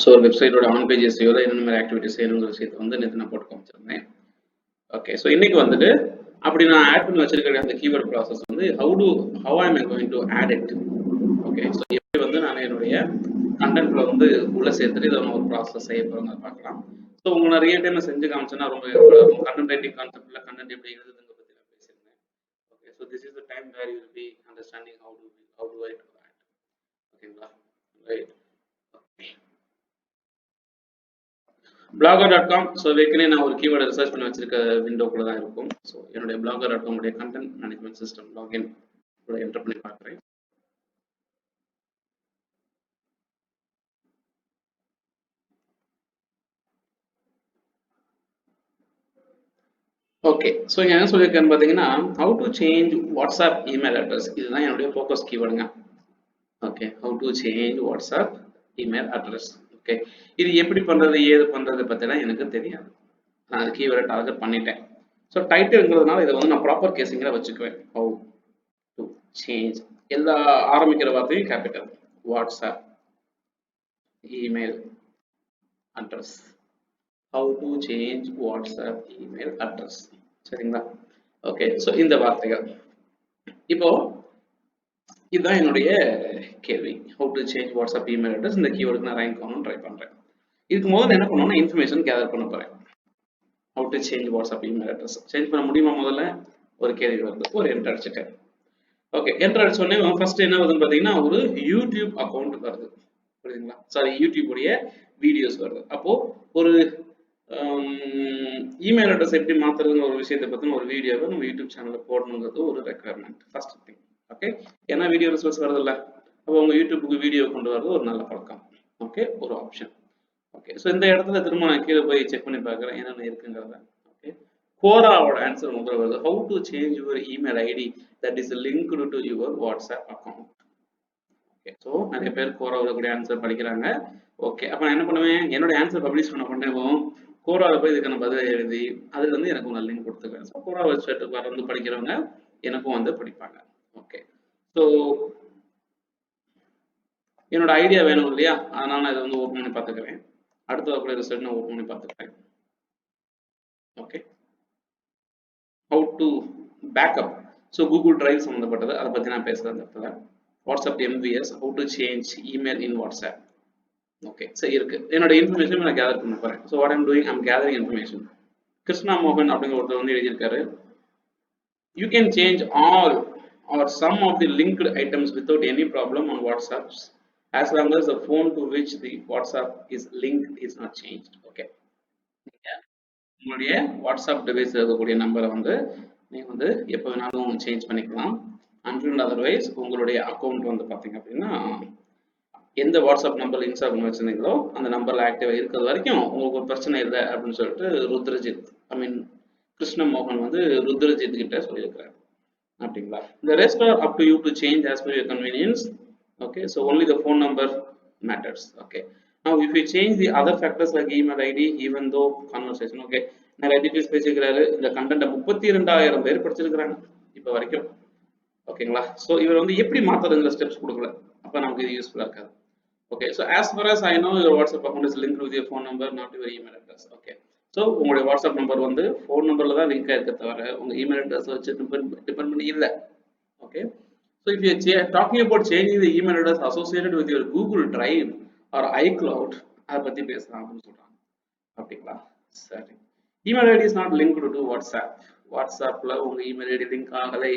So ஒரு வெப்சைட்டோட on pages இல்லை என்ன மாதிரி ஆக்டிவிட்டிஸ் செய்யணுங்கிற விஷயத்தை வந்து நேற்று நான் போட்டு காமிச்சிருந்தேன். ஓகே, ஸோ இன்னைக்கு வந்துட்டு அப்படி நான் ஆட் பண்ணி வச்சிருக்கிற அந்த கீவேர்ட் ப்ராசஸ் வந்து how am I going to add it. Okay, so எப்படி வந்து நான் என்னுடைய கண்டென்ட்ல வந்து உள்ள சேர்த்துட்டு இதை ஒரு ப்ராசஸ் செய்ய போகிறோங்க பார்க்கலாம். ஸோ உங்களை நான் ரியல் டைம்ல செஞ்சு காமிச்சேன்னா ரொம்ப யூஸ்ஃபுல்லாக இருக்கும். கண்டென்ட் ரைட்டிங் கான்செப்ட்ல கண்டென்ட் எப்படி எழுதுதுங்க பற்றி நான் பேசியிருந்தேன். Okay, so this is the time where you will be understanding how do I do that. ஓகேங்களா, ரைட். blogger.com. ஸோ ஏற்கனவே நான் ஒரு கீவேர்டை ரிசர்ச் பண்ணி வச்சிருக்க விண்டோக்குள்ள தான் இருக்கும். ஸோ என்னுடைய blogger.com உடைய கண்டென்ட் மேனேஜ்மெண்ட் சிஸ்டம் லாகின் கூட என்டர் பண்ணி பார்க்குறேன். ஓகே, ஸோ இங்கே என்ன சொல்லியிருக்கேன்னு பார்த்தீங்கன்னா how to change WhatsApp email address. இதுதான் என்னுடைய ஃபோக்கஸ் கீவேர்டுங்க. Okay, how to change WhatsApp email address. Okay, இது எப்படி பண்ணுறது ஏது பண்ணுறது பற்றிலாம் எனக்கு தெரியாது. நான் அது கீவேர்டை டார்கெட் பண்ணிட்டேன். ஸோ டைட்டில்ங்கிறதுனால இதை வந்து நான் ப்ராப்பர் கேசிங்கில் வச்சுக்குவேன். how to change எல்லா ஆரம்பிக்கிற வார்த்தையும் capital. WhatsApp email address. how to change WhatsApp email address. சரிங்களா? ஓகே, ஸோ இந்த வார்த்தைகள் இப்போ இதுதான் என்னுடைய கேள்வி. how to change WhatsApp email address. இந்த கீவேர்டுக்கு நான் ரேங்க் பண்ணணும்னு ட்ரை பண்ணுறேன். இதுக்கு முதல்ல என்ன பண்ணணும்னா இன்ஃபர்மேஷன் கேதர் பண்ண போகிறேன். how to change WhatsApp email address change பண்ண முடியுமா? முதல்ல ஒரு கேள்வி வருது. ஒரு என்டர் அடிச்சுட்டேன். ஓகே, என்டர் அடிச்சோடனே ஃபர்ஸ்ட் என்ன வருதுன்னு பார்த்தீங்கன்னா ஒரு யூடியூப் அக்கௌண்ட் வருது. புரியுதுங்களா? சாரி, யூடியூப் உடைய வீடியோஸ் வருது. அப்போ ஒரு இமெயில் அட்ரஸ் எப்படி மாத்துறதுங்கிற ஒரு விஷயத்தை பற்றின ஒரு வீடியோவை நம்ம யூடியூப் சேனலில் போடணுங்கிறது ஒரு ரெக்குயர்மெண்ட் ஃபர்ஸ்ட் திங். ஓகே, ஏன்னா வீடியோ ரிசல்ட்ஸ் வருது இல்லை, அப்போ உங்கள் யூடியூப்புக்கு வீடியோ கொண்டு வரது ஒரு நல்ல பழக்கம். ஓகே, ஒரு ஆப்ஷன். ஓகே, ஸோ இந்த இடத்துல திரும்ப நான் கீழே போய் செக் பண்ணி பார்க்குறேன் என்னென்ன இருக்குங்கிறத. ஓகே, கோராவோட ஆன்சர் முதல்ல வருது. how to change your email ID that is linked to your WhatsApp account. Okay, so நிறைய பேர் கோராவில் கூட ஆன்சர் படிக்கிறாங்க. ஓகே, அப்போ நான் என்ன பண்ணுவேன், என்னோட ஆன்சர் பப்ளிஷ் பண்ண பண்ணவும் கோராவில் போய் இதுக்கான பதில் எழுதி அதுல இருந்து எனக்கு ஒரு லிங்க் கொடுத்துருக்கேன். ஸோ கோரா வெப்சைட் வந்து படிக்கிறவங்க எனக்கும் வந்து படிப்பாங்க. ஓகே, ஸோ என்னோட ஐடியா வேணும் இல்லையா, அதனால நான் இதை வந்து ஓப்பன் பண்ணி பார்த்துக்கிறேன். அடுத்த வகுப்புல ரிசல்ட் நான் ஓப்பன் பண்ணி பார்த்துக்கிறேன். Okay, how to backup. So Google drive சம்மந்தப்பட்டது, அதை பற்றி நான் பேசுகிறேன் இந்த இடத்துல. WhatsApp MVS, how to change email in WhatsApp. Okay, சரி இருக்கு. என்னோட இன்ஃபர்மேஷன் நான் கேதர் பண்ண போறேன். So what I'm doing, I'm gathering information. Krishna மோகன் அப்படிங்கிற ஒருத்தர் வந்து எழுதியிருக்காரு, you can change all or some of the linked items without any problem on WhatsApp as long as the phone to which the WhatsApp is linked is not changed. Okay, உங்களுடைய WhatsApp device இருக்கக்கூடிய நம்பரை வந்து நீங்கள் வந்து எப்போ வேணாலும் change பண்ணிக்கலாம். And otherwise உங்களுடைய அக்கௌண்ட் வந்து பார்த்தீங்க அப்படின்னா எந்த வாட்ஸ்அப் நம்பர் இன்ஸ்டால் பண்ணி வச்சிருந்தீங்களோ அந்த நம்பர்ல ஆக்டிவாக இருக்கிறது வரைக்கும் உங்களுக்கு ஒரு பிரச்சனை இல்லை அப்படின்னு சொல்லிட்டு ருத்ரஜித், கிருஷ்ண மோகன் வந்து ருத்ரஜித் கிட்ட சொல்லியிருக்கிறார். அப்படிங்களா? The rest are up to you to change as per your convenience. Okay, so only the phone number matters. Okay, now if you change the other factors like email ID, even though conversation. Okay, நிறைய details பேசிக்கிறாரு. இந்த கண்டென்ட்டை 32,000 பேர் படிச்சிருக்கிறாங்க இப்போ வரைக்கும். ஓகேங்களா? So இவர் வந்து எப்படி மாற்றுறதுங்கிற ஸ்டெப்ஸ் கொடுக்கல. அப்போ நமக்கு இது யூஸ்ஃபுல்லாக இருக்காது. Okay, so as far as I know, your WhatsApp account is linked with your phone number, not your email address. Okay, so உங்களுடைய வாட்ஸ்அப் நம்பர் வந்து ஃபோன் நம்பர்ல தான் லிங்க் ஆயிருக்க தவிர உங்க இமெயில் அட்ரஸ் வச்சு டிபெண்ட் பண்ணி இல்லை. Okay, so if you are talking about changing the email address associated with your Google Drive or iCloud, அதை பத்தி பேசலாம் அப்படின்னு சொல்றாங்க. அப்படிங்களா? சரி, email ID is not linked to WhatsApp. வாட்ஸ்அப்ல உங்க இமெயில் ஐடி லிங்க் ஆகலை,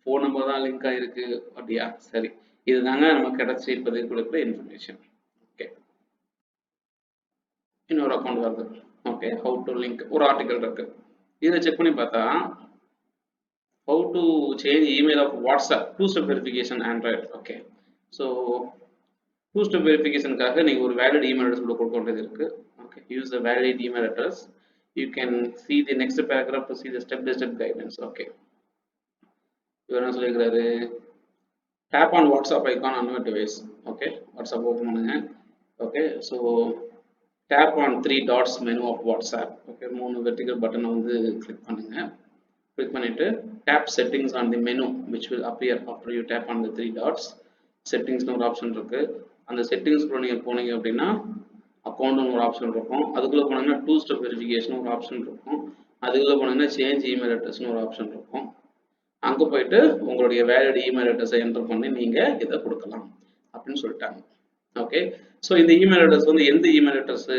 ஃபோன் நம்பர் தான் லிங்க் ஆயிருக்கு. அப்படியா? சரி, இதுதாங்க நமக்கு கிடைச்சி இப்போதைக்கு கொடுக்குற இன்ஃபர்மேஷன். ஓகே, இன்னொரு அக்கௌண்ட் வருது. ஓகே, how to link ஒரு ஆர்டிகல் இருக்கு, இதை செக் பண்ணி பார்த்தா how to change email of WhatsApp, 2-step verification Android. Okay, so 2-step verificationக்காக நீங்கள் ஒரு வேலிட் இமெயில் அட்ரஸ் கூட கொடுக்க வேண்டியது இருக்கு. Okay, use the valid email address. You can see the next paragraph to see the step-by-step guidance. Okay, இவர் என்ன சொல்லியிருக்கிறாரு, tap on WhatsApp icon on your device. Okay, WhatsApp open பண்ணுங்க. Okay, so tap on 3 dots menu of WhatsApp. Okay, 3 vertical button வந்து click பண்ணுங்க. click பண்ணிட்டு tap settings on the menu which will appear after you tap on the 3 dots. settings ஒரு option இருக்கு. அந்த settings குள்ள நீங்க போனீங்க அப்படின்னா அக்கௌண்ட் ஒரு ஆப்ஷன் இருக்கும். அதுக்குள்ள போனீங்கன்னா டூ ஸ்டெப் வெரிஃபிகேஷன் ஒரு ஆப்ஷன் இருக்கும். அதுக்குள்ள போனீங்கன்னா சேஞ்ச் இமெயில் அட்ரஸ்னு ஒரு ஆப்ஷன் இருக்கும். அங்க போயிட்டு உங்களுடைய வேலிட் இமெயில் அட்ரஸை என்டர் பண்ணி நீங்க இதை கொடுக்கலாம் அப்படின்னு சொல்லிட்டாங்க. ஓகே, ஸோ இந்த இமெயில் அட்ரஸ் வந்து எந்த இமெயில் அட்ரஸ்?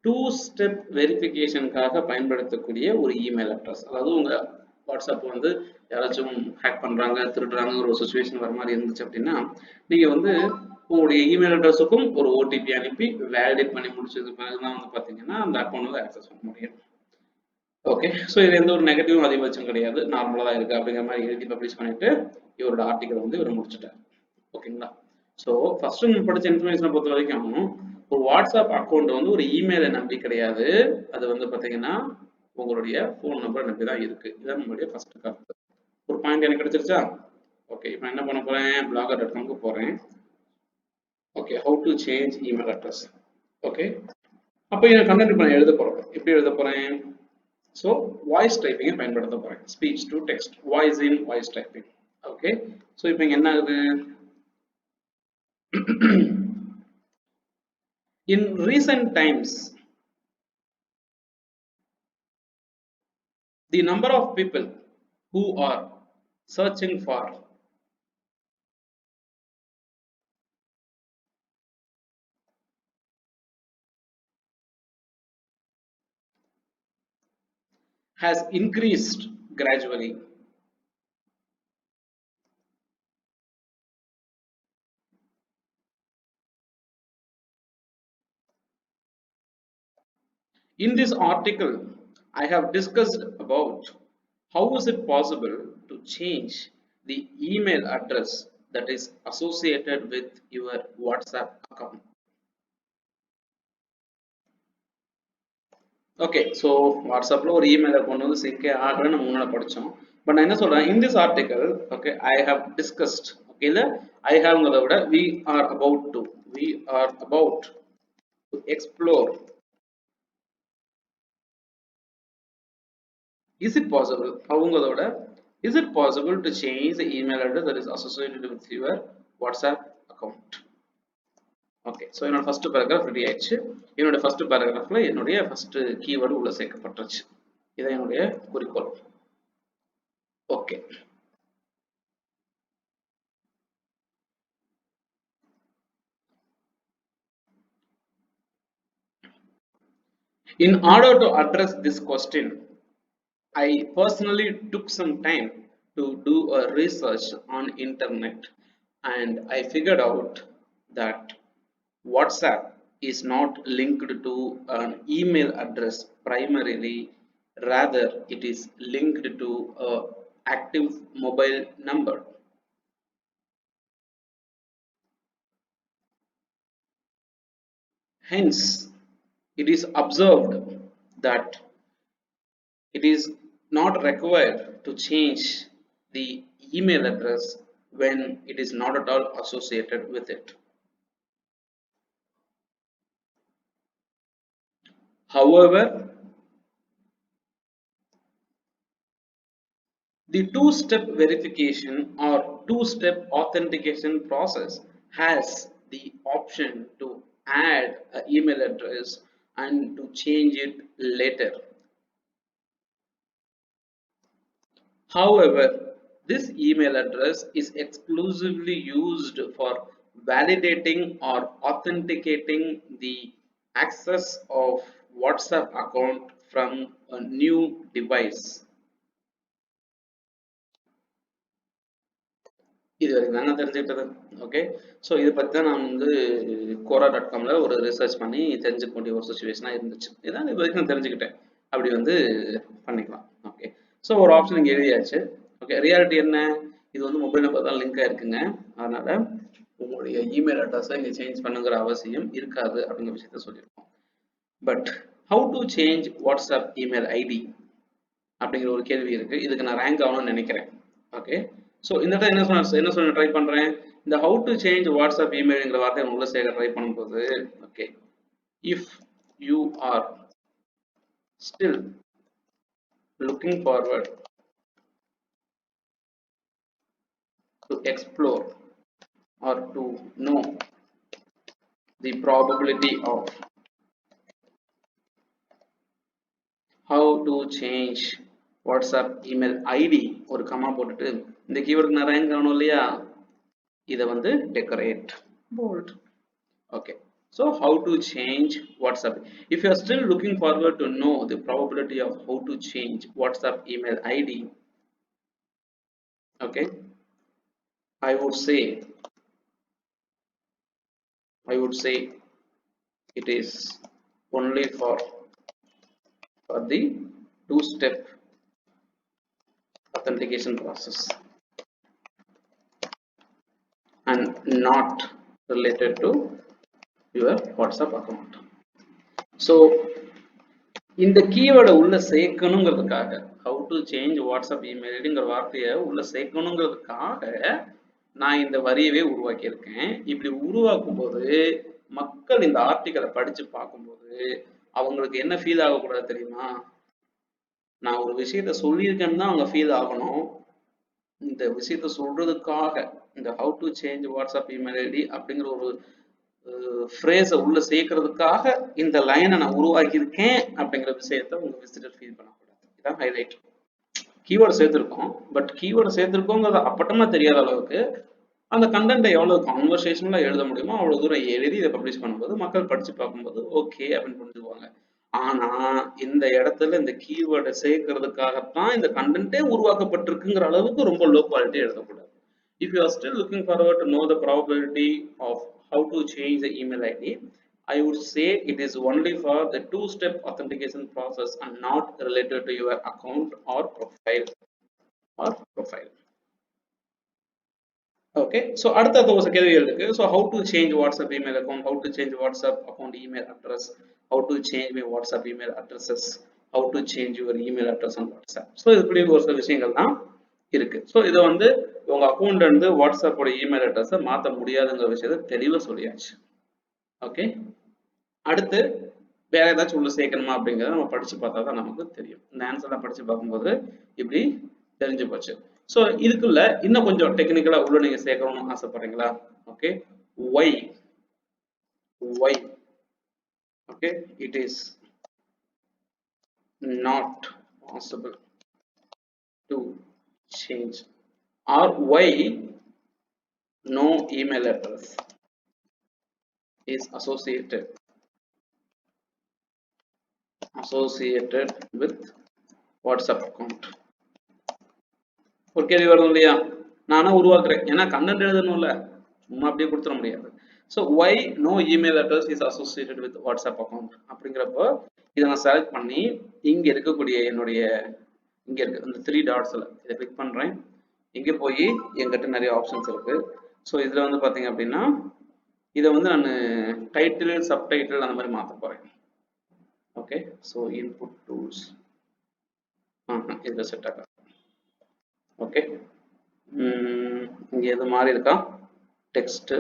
டூ ஸ்டெப் வெரிஃபிகேஷனுக்காக பயன்படுத்தக்கூடிய ஒரு இமெயில் அட்ரஸ். அதாவது உங்க வாட்ஸ்அப் வந்து யாராச்சும் ஹேக் பண்றாங்க, திருடுறாங்க ஒரு சுச்சுவேஷன் வர மாதிரி இருந்துச்சு அப்படின்னா நீங்க வந்து உங்களுடைய இமெயில் அட்ரஸுக்கும் ஒரு ஓடிபி அனுப்பி வேலிடேட் பண்ணி முடிச்சது பிறகுதான் வந்து பாத்தீங்கன்னா அந்த அக்கௌண்ட் வந்து ஆக்சஸ் பண்ண முடியும். ஓகே, ஸோ இது எந்த ஒரு நெகட்டிவும் அதிகபட்சம் கிடையாது, நார்மலாக தான் இருக்கு அப்படிங்கிற மாதிரி எழுதி பப்ளிஷ் பண்ணிட்டு இவரோட ஆர்டிகல் வந்து இவர் முடிச்சுட்டார். ஓகேங்களா? ஸோ ஃபர்ஸ்ட் நம்ம படிச்ச இன்ஃபர்மேஷனை பொறுத்த வரைக்கும் ஒரு வாட்ஸ்அப் அக்கௌண்ட் வந்து ஒரு இமெயிலை நம்பி கிடையாது, அது வந்து பாத்தீங்கன்னா உங்களுடைய ஃபோன் நம்பரை நம்பி தான் இருக்கு. இதுதான் நம்மளுடைய ஃபர்ஸ்ட் கருத்து. ஒரு பாயிண்ட் எனக்கு கிடைச்சிருச்சா? ஓகே, இப்போ என்ன பண்ண போறேன், blogger.comக்கு போறேன். Okay, how to change email address. Okay, அப்போ இந்த கண்டென்ட் இப்போ நான் எழுத போறேன். எப்படி எழுத போறேன்? ஸோ வாய்ஸ் டைப்பிங்கை பயன்படுத்த போறேன். Speech to text, voice in voice typing. Okay, so இப்போ இங்க என்ன ஆகுது? In recent times, the number of people who are searching for has increased gradually. In this article, I have discussed about how is it possible to change the email address that is associated with your WhatsApp account. Okay, so வாட்ஸ்அப்பில் ஒரு email account வந்து சிங்கே ஆகலன்னு நம்ம முன்னாடி படித்தோம். But நான் என்ன சொல்கிறேன், in this article okay I have discussed. Okay, இல்லை ஐ ஹாவ்ங்கிறத விட we are about to explore. Is it possible? அவங்கிறத விட is it possible to change the email address that is associated with your WhatsApp account? Okay, so என்னோட first paragraph ready ஆயிடுச்சு. என்னோட first பேராகிராஃப்ல என்னுடைய first keyword உள்ள சேர்க்கப்பட்டுருச்சு. இதான் என்னுடைய குறிக்கோள். Okay, in order to address this question, I personally took some time to do a research on internet, and I figured out that WhatsApp is not linked to an email address primarily, rather it is linked to a active mobile number. Hence, it is observed that it is not required to change the email address when it is not at all associated with it. However, the two-step verification or two-step authentication process has the option to add an email address and to change it later. However, this email address is exclusively used for validating or authenticating the access of WhatsApp account from a new device. இது வரைக்கும் தாங்க தெரிஞ்சுக்கிட்டது. Okay, so இதை பற்றி தான் நான் வந்து quora.comல ஒரு research பண்ணி தெரிஞ்சுக்க வேண்டிய ஒரு சுச்சுவேஷனாக இருந்துச்சு. இதான் இது வரைக்கும் நான் தெரிஞ்சுக்கிட்டேன். அப்படி வந்து பண்ணிக்கலாம். ஓகே, ஸோ ஒரு ஆப்ஷன் இங்கே எழுதியாச்சு. ஓகே, ரியாலிட்டி என்ன? இது வந்து மொபைல் நம்பர் தான் லிங்காக இருக்குங்க. அதனால உங்களுடைய இமெயில் அட்ரஸை இங்கே சேஞ்ச் பண்ணுங்கிற அவசியம் இருக்காது அப்படிங்கிற விஷயத்த சொல்லியிருக்கோம். But how to change WhatsApp email ID அப்படிங்கிற ஒரு கேள்வி இருக்கு. இதுக்கு நான் ரேங்க் ஆகணும்னு நினைக்கிறேன். ஓகே, ஸோ இந்த இடத்துல என்ன சொல்ல ட்ரை பண்றேன், இந்த ஹவு டு சேஞ்ச் வாட்ஸ்அப் இமெயில்ங்கிற வார்த்தையை உள்ள சேர்க்க ட்ரை பண்ணும்போது okay, if you are still looking forward to explore or to know the probability of to change WhatsApp email ID ஒரு கமா போட்டுட்டு இந்த கீவேர்டுக்கு நான் ரேங்க் காணோம் இல்லையா, இதை வந்து decorate bold. Okay, so how to change WhatsApp? If you are still looking forward to know the probability of how to change WhatsApp email ID, okay, I would say it is only for the two-step authentication process and not related to your WhatsApp account. So இந்த கீவேர்டை உள்ள சேர்க்கணுங்கிறதுக்காக, how to change WhatsApp email ஐடிங்கிற வார்த்தையை உள்ள சேர்க்கணுங்கிறதுக்காக நான் இந்த வரியவே உருவாக்கியிருக்கேன். இப்படி உருவாக்கும் போது மக்கள் இந்த ஆர்டிக்கலை படிச்சு பார்க்கும்போது அவங்களுக்கு என்ன ஃபீல் ஆகக்கூடாது தெரியுமா? நான் ஒரு விஷயத்த சொல்லியிருக்கேன்னு தான் அவங்க ஃபீல் ஆகணும். இந்த விஷயத்த சொல்றதுக்காக இந்த how to change WhatsApp email ID அப்படிங்கிற ஒரு ஃப்ரேஸை உள்ள சேர்க்கறதுக்காக இந்த லைனை நான் உருவாக்கியிருக்கேன் அப்படிங்கிற விஷயத்த உங்க விசிட்டர் ஃபீல் பண்ணக்கூடாது. இதான் ஹைலைட். கீவேர்டு சேர்த்திருக்கோம், பட் கீவேர்டு சேர்த்திருக்கோங்கிறது அப்பட்டமா தெரியாத அளவுக்கு அந்த கண்டென்ட்டை எவ்வளவு கான்வர்சேஷனலா எழுத முடியுமோ அவ்வளவு தூரம் எழுதி இதை பப்ளிஷ் பண்ணும்போது மக்கள் படிச்சு பார்க்கும்போது ஓகே அப்படின்னு புரிஞ்சுக்குவாங்க. ஆனா இந்த இடத்துல இந்த கீவேர்டை சேர்க்கறதுக்காகத்தான் இந்த கண்டென்ட்டே உருவாக்கப்பட்டிருக்குங்கிற அளவுக்கு ரொம்ப லோ குவாலிட்டி எழுதக்கூடாது. If you are still looking forward to know the probability of how to change the email ID, I would say it is only for the two-step authentication process and not related to your account or profile. Okay, so அடுத்த ஒரு கேள்விகள் இருக்கு. So how to change WhatsApp email account, how to change WhatsApp account email address, how to change my WhatsApp email addresses, how to change your email address on WhatsApp. So இப்படி ஒரு சில விஷயங்கள் தான் இருக்கு. ஸோ இதை வந்து உங்க அக்கௌண்ட்ல இருந்து வாட்ஸ்அப்போட இமெயில் அட்ரஸை மாற்ற முடியாதுங்கிற விஷயத்த தெளிவாக சொல்லியாச்சு. ஓகே, அடுத்து வேற ஏதாச்சும் உள்ள சேர்க்கணுமா அப்படிங்கிறத நம்ம படிச்சு பார்த்தா தான் நமக்கு தெரியும். இந்த ஆன்சர்லாம் படிச்சு பார்க்கும்போது இப்படி தெரிஞ்சு போச்சு. ஸோ இதுக்குள்ள இன்னும் கொஞ்சம் டெக்னிக்கலா உள்ள நீங்க சேர்க்கணும்னு ஆசைப்படுறீங்களா? Okay, why okay, it is not possible to change, or why no email address is associated with WhatsApp account. ஒரு கேள்வி வரும் இல்லையா, நானும் உருவாக்குறேன், ஏன்னா கண்டென்ட் எழுதணும்ல, சும்மா அப்படியே கொடுத்துட முடியாது. So why no email address is associated with WhatsApp account அப்படிங்கிறப்போ இதை நான் செலக்ட் பண்ணி இங்க இருக்கக்கூடிய என்னுடைய இங்க இருக்கு இந்த 3 டாட்ஸ்ல இதை கிளிக் பண்றேன். இங்க போய் என்கிட்ட நிறைய ஆப்ஷன்ஸ் இருக்கு. ஸோ இதுல வந்து பாத்தீங்க அப்படின்னா இதை வந்து நான் டைட்டில், சப்டைட்டில் அந்த மாதிரி மாற்ற போறேன். ஓகே, ஸோ இன்புட் டூல்ஸ் இதுல செட் ஆகும். ஓகே, இங்க எது மாதிரி இருக்கா, டெக்ஸ்ட்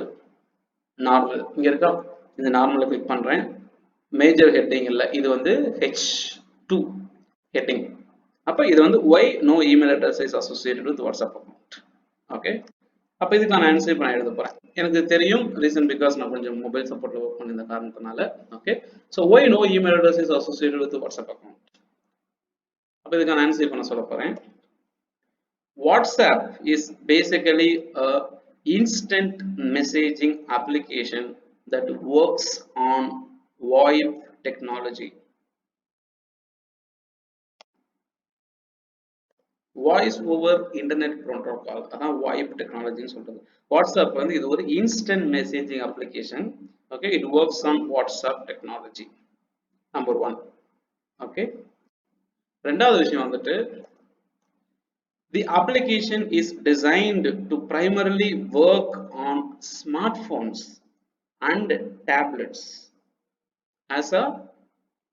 நார்மல் இங்க இருக்கா, இந்த நார்மலை கிளிக் பண்றேன். மேஜர் ஹெட்டிங் இல்லை, இது வந்து H2 ஹெட்டிங். அப்ப இது வந்து why no email address is associated with WhatsApp account. Okay, அப்ப இதுக்கு நான் ஆன்சர் பண்ண எழுத போறேன். எனக்கு தெரியும் ரீசன் பிகாஸ் நான் கொஞ்சம் மொபைல் சப்போர்ட்ல ஒர்க் பண்ணிருந்த காரணத்தினால. Okay, so why no email address is associated with WhatsApp account. அப்ப இதுக்கு நான் ஆன்சர் பண்ண சொல்ல போறேன். WhatsApp is basically a instant messaging application that works on VoIP technology. Voice over internet protocol, அதான் வாய்ப் டெக்னாலஜின்னு சொல்றது. வாட்ஸ்அப் வந்து இது ஒரு instant messaging application. Okay, it works on WhatsApp technology. Number 1. Okay, ரெண்டாவது விஷயம் வந்துட்டு the application is designed to primarily work on smartphones and tablets as a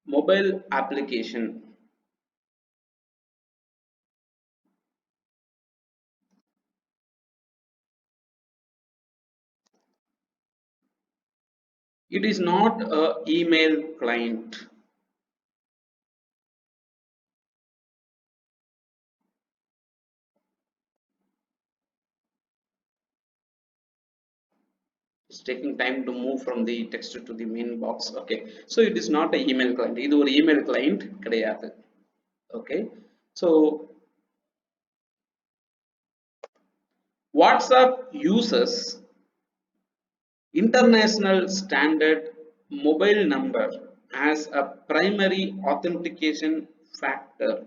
mobile application. It is not a email client. It's taking time to move from the text to the main box. Okay, so it is not a email client. இது ஒரு email client கிடையாது. Okay, so WhatsApp uses international standard mobile number as a primary authentication factor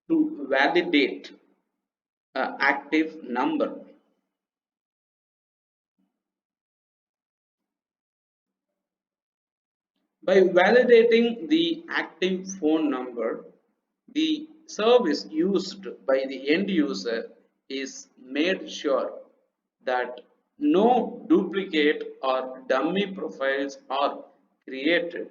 to validate an active number. By validating the active phone number, the service used by the end user is made sure that no duplicate or dummy profiles are created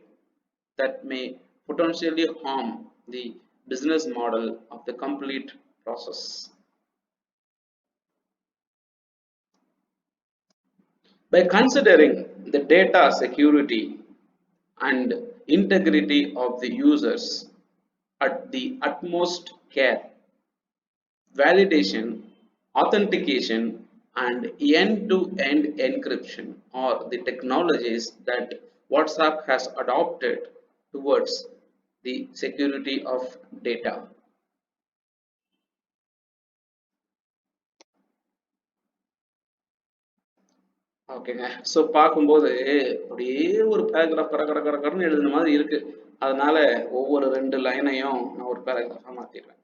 that may potentially harm the business model of the complete process. By considering the data security and integrity of the users at the utmost care, validation, authentication, and end-to-end encryption are the technologies that WhatsApp has adopted towards the security of data. ஓகேங்க. So பார்க்கும்போது அப்படியே ஒரு paragraph கட கட கட கடன்னு எழுதுன மாதிரி இருக்கு. அதனால ஒவ்வொரு 2 லைனையும் நான் ஒரு பேராகிராஃபா மாத்திடுறேன்.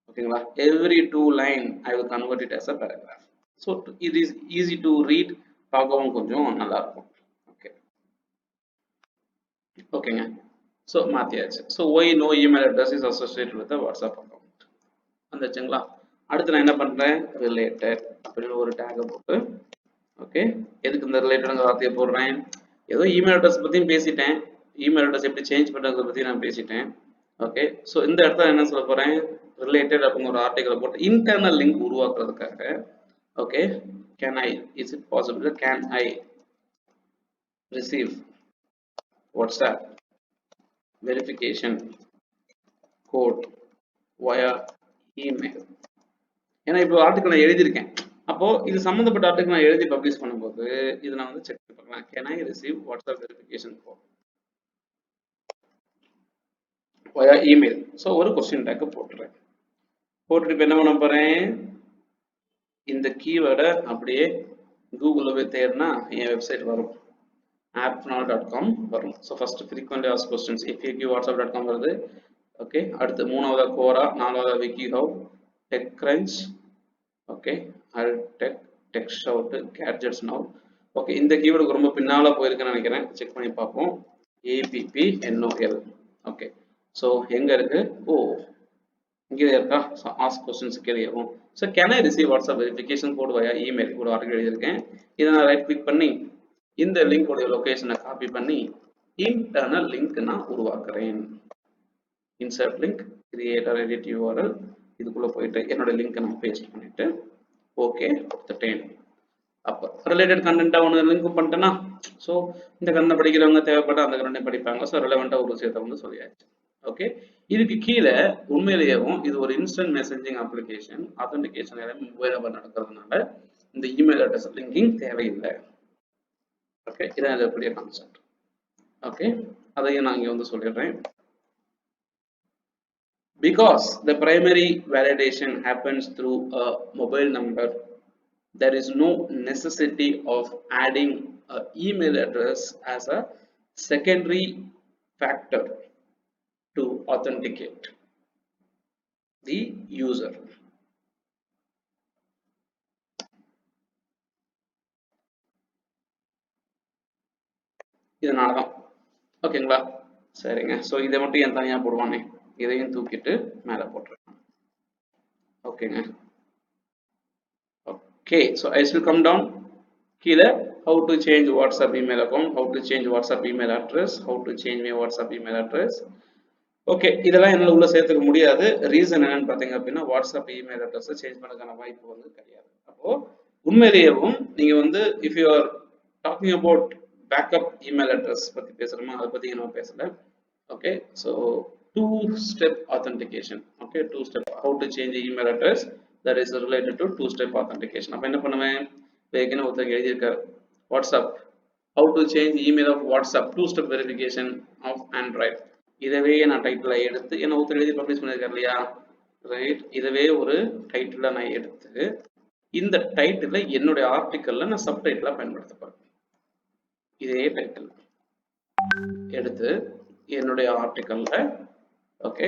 ஓகேங்களா? Every 2 line I will convert it as a paragraph. So it is easy to read, பார்க்கவும் கொஞ்சம் நல்லா இருக்கும். ஓகே. ஓகேங்க. ஸோ மாத்தியாச்சு. So why no email address is associated with WhatsApp account வந்துச்சுங்களா? அடுத்து நான் என்ன பண்றேன், ரிலேட்டட் அப்படின்னு ஒரு டேகை போட்டு, ஓகே, எதுக்கு இந்த ரிலேட்டட்ங்கிற வார்த்தையை போடுறேன், ஏதோ இமெயில் அட்ரஸ் பற்றியும் பேசிட்டேன், இமெயில் அட்ரஸ் எப்படி சேஞ்ச் பண்ணுறதை பற்றி நான் பேசிட்டேன். ஓகே, ஸோ இந்த இடத்துல என்ன சொல்ல போகிறேன், ரிலேட்டட் அப்படிங்கிற ஒரு ஆர்டிக்கலை போட்டு இன்டர்னல் லிங்க் உருவாக்குறதுக்காக, okay, can I, is it possible, can I receive WhatsApp verification code via email. ஏன்னா இப்போ ஆர்டிக்கல் நான் எழுதியிருக்கேன், அப்போ இது சம்மந்தப்பட்ட ஆர்டிக்கல் நான் எழுதி பப்ளிஷ் பண்ணும்போது இது நான் வந்து செக் பண்ணலாம். Can I receive WhatsApp verification code via email. So ஒரு கொஸ்டின் டேக் போட்டுறேன். போட்டுட்டு இப்போ என்ன பண்ண போறேன், இந்த கீவேர்டை அப்படியே கூகுளில் போய் தேடினா என் வெப்சைட் வரும், appnow.com வரும். So first frequently asked questions FAQ whatsapp.com வருது. ஓகே, அடுத்து மூணாவதா கோரா, நாலாவதா விக்கிஹவ், டெக் கிரன்ச், ஓகே, அல்டெக், TechShout, gadgets now. Okay, இந்த கீவேர்டுக்கு ரொம்ப பின்னால போயிருக்குன்னு நினைக்கிறேன், செக் பண்ணி பார்ப்போம். APPNOL. ஓகே, ஸோ எங்க இருக்கு, ஓ இங்கே இருக்கா, ஸோ ஆஸ்க் கொஸ்டின்ஸ் கேட்கும். So can I receive WhatsApp verification code via email கூட ஆர்டிகல் எழுதியிருக்கேன். இதை நான் ரைட் கிளிக் பண்ணி இந்த லிங்கோடைய லொகேஷனை காப்பி பண்ணி இன்டர்னல் லிங்க் நான் உருவாக்குறேன். Insert link, create or edit URL, இதுக்குள்ள போயிட்டு என்னோட லிங்க் நான் பேஸ்ட் பண்ணிட்டு ஓகே கொடுத்துட்டேன். அப்போ ரிலேட்டட் கண்டென்ட்டா ஒன்று லிங்க் பண்ணிட்டேன்னா, ஸோ இந்த கண்டென்ட் படிக்கிறவங்க தேவைப்பட்ட அந்த கண்டென்ட் படிப்பாங்க. ஸோ ரிலவெண்டா ஒரு விஷயத்தை வந்து சொல்லியாச்சு. ஓகே, இதுக்கு கீழே உண்மையிலேயும் இது ஒரு இன்ஸ்டன்ட் மெசேஜிங் அப்ளிகேஷன், ஆத்தென்டிகேஷன் எல்லாமே மொபைல் நம்பர் நடக்கிறதுனால இந்த இமெயில் அட்ரஸ் லிங்கிங் தேவையில்லை. ஓகே, இதான் இதற்குரிய கான்செப்ட். ஓகே, அதையும் நான் இங்கே வந்து சொல்லிடுறேன். Because the primary validation happens through a mobile number, there is no necessity of adding an email address as a secondary factor to authenticate the user. இதனாலதான். ஓகேங்களா, சரிங்க. ஸோ இதை மட்டும் ஏன் தனியாக போடுவானே, இதையும் தூக்கிட்டு மேலே போட்டுருக்கேன். ஓகேங்க. Okay, so I will come down. கீழே how to change WhatsApp email account, how to change WhatsApp email address, how to change my WhatsApp email address. Okay, இதெல்லாம் என்னால் உள்ள சேர்த்துக்க முடியாது. ரீசன் என்னன்னு பார்த்தீங்க அப்படின்னா வாட்ஸ்அப் இமெயில் அட்ரஸை சேஞ்ச் பண்ணதுக்கான வாய்ப்பு வந்து கிடையாது. அப்போ உண்மையிலேயும் நீங்க வந்து if you are talking about backup email address பத்தி பேசுறோமா, அதை பத்தி நம்ம பேசல. Okay, so 2-step authentication. Okay, 2-step how to change the email address that is related to 2-step authentication. அப்ப என்ன பண்ணுவேன், ஏற்கனவே ஒருத்தர் எழுதியிருக்காரு WhatsApp how to change email of WhatsApp 2-step verification of Android. இதவே நான் டைட்டில் எடுத்து என்ன ஒருத்தர் எழுதி பப்ளிஷ் பண்ணியிருக்காரு இல்லையா, ரைட், இதவே ஒரு டைட்டில் நான் எடுத்து இந்த டைட்டில் என்னுடைய ஆர்டிக்கல்ல நான் சப்டைட்டிலா பயன்படுத்த போறேன். இதே டைட்டில் எடுத்து என்னுடைய ஆர்டிக்கல்ல ஓகே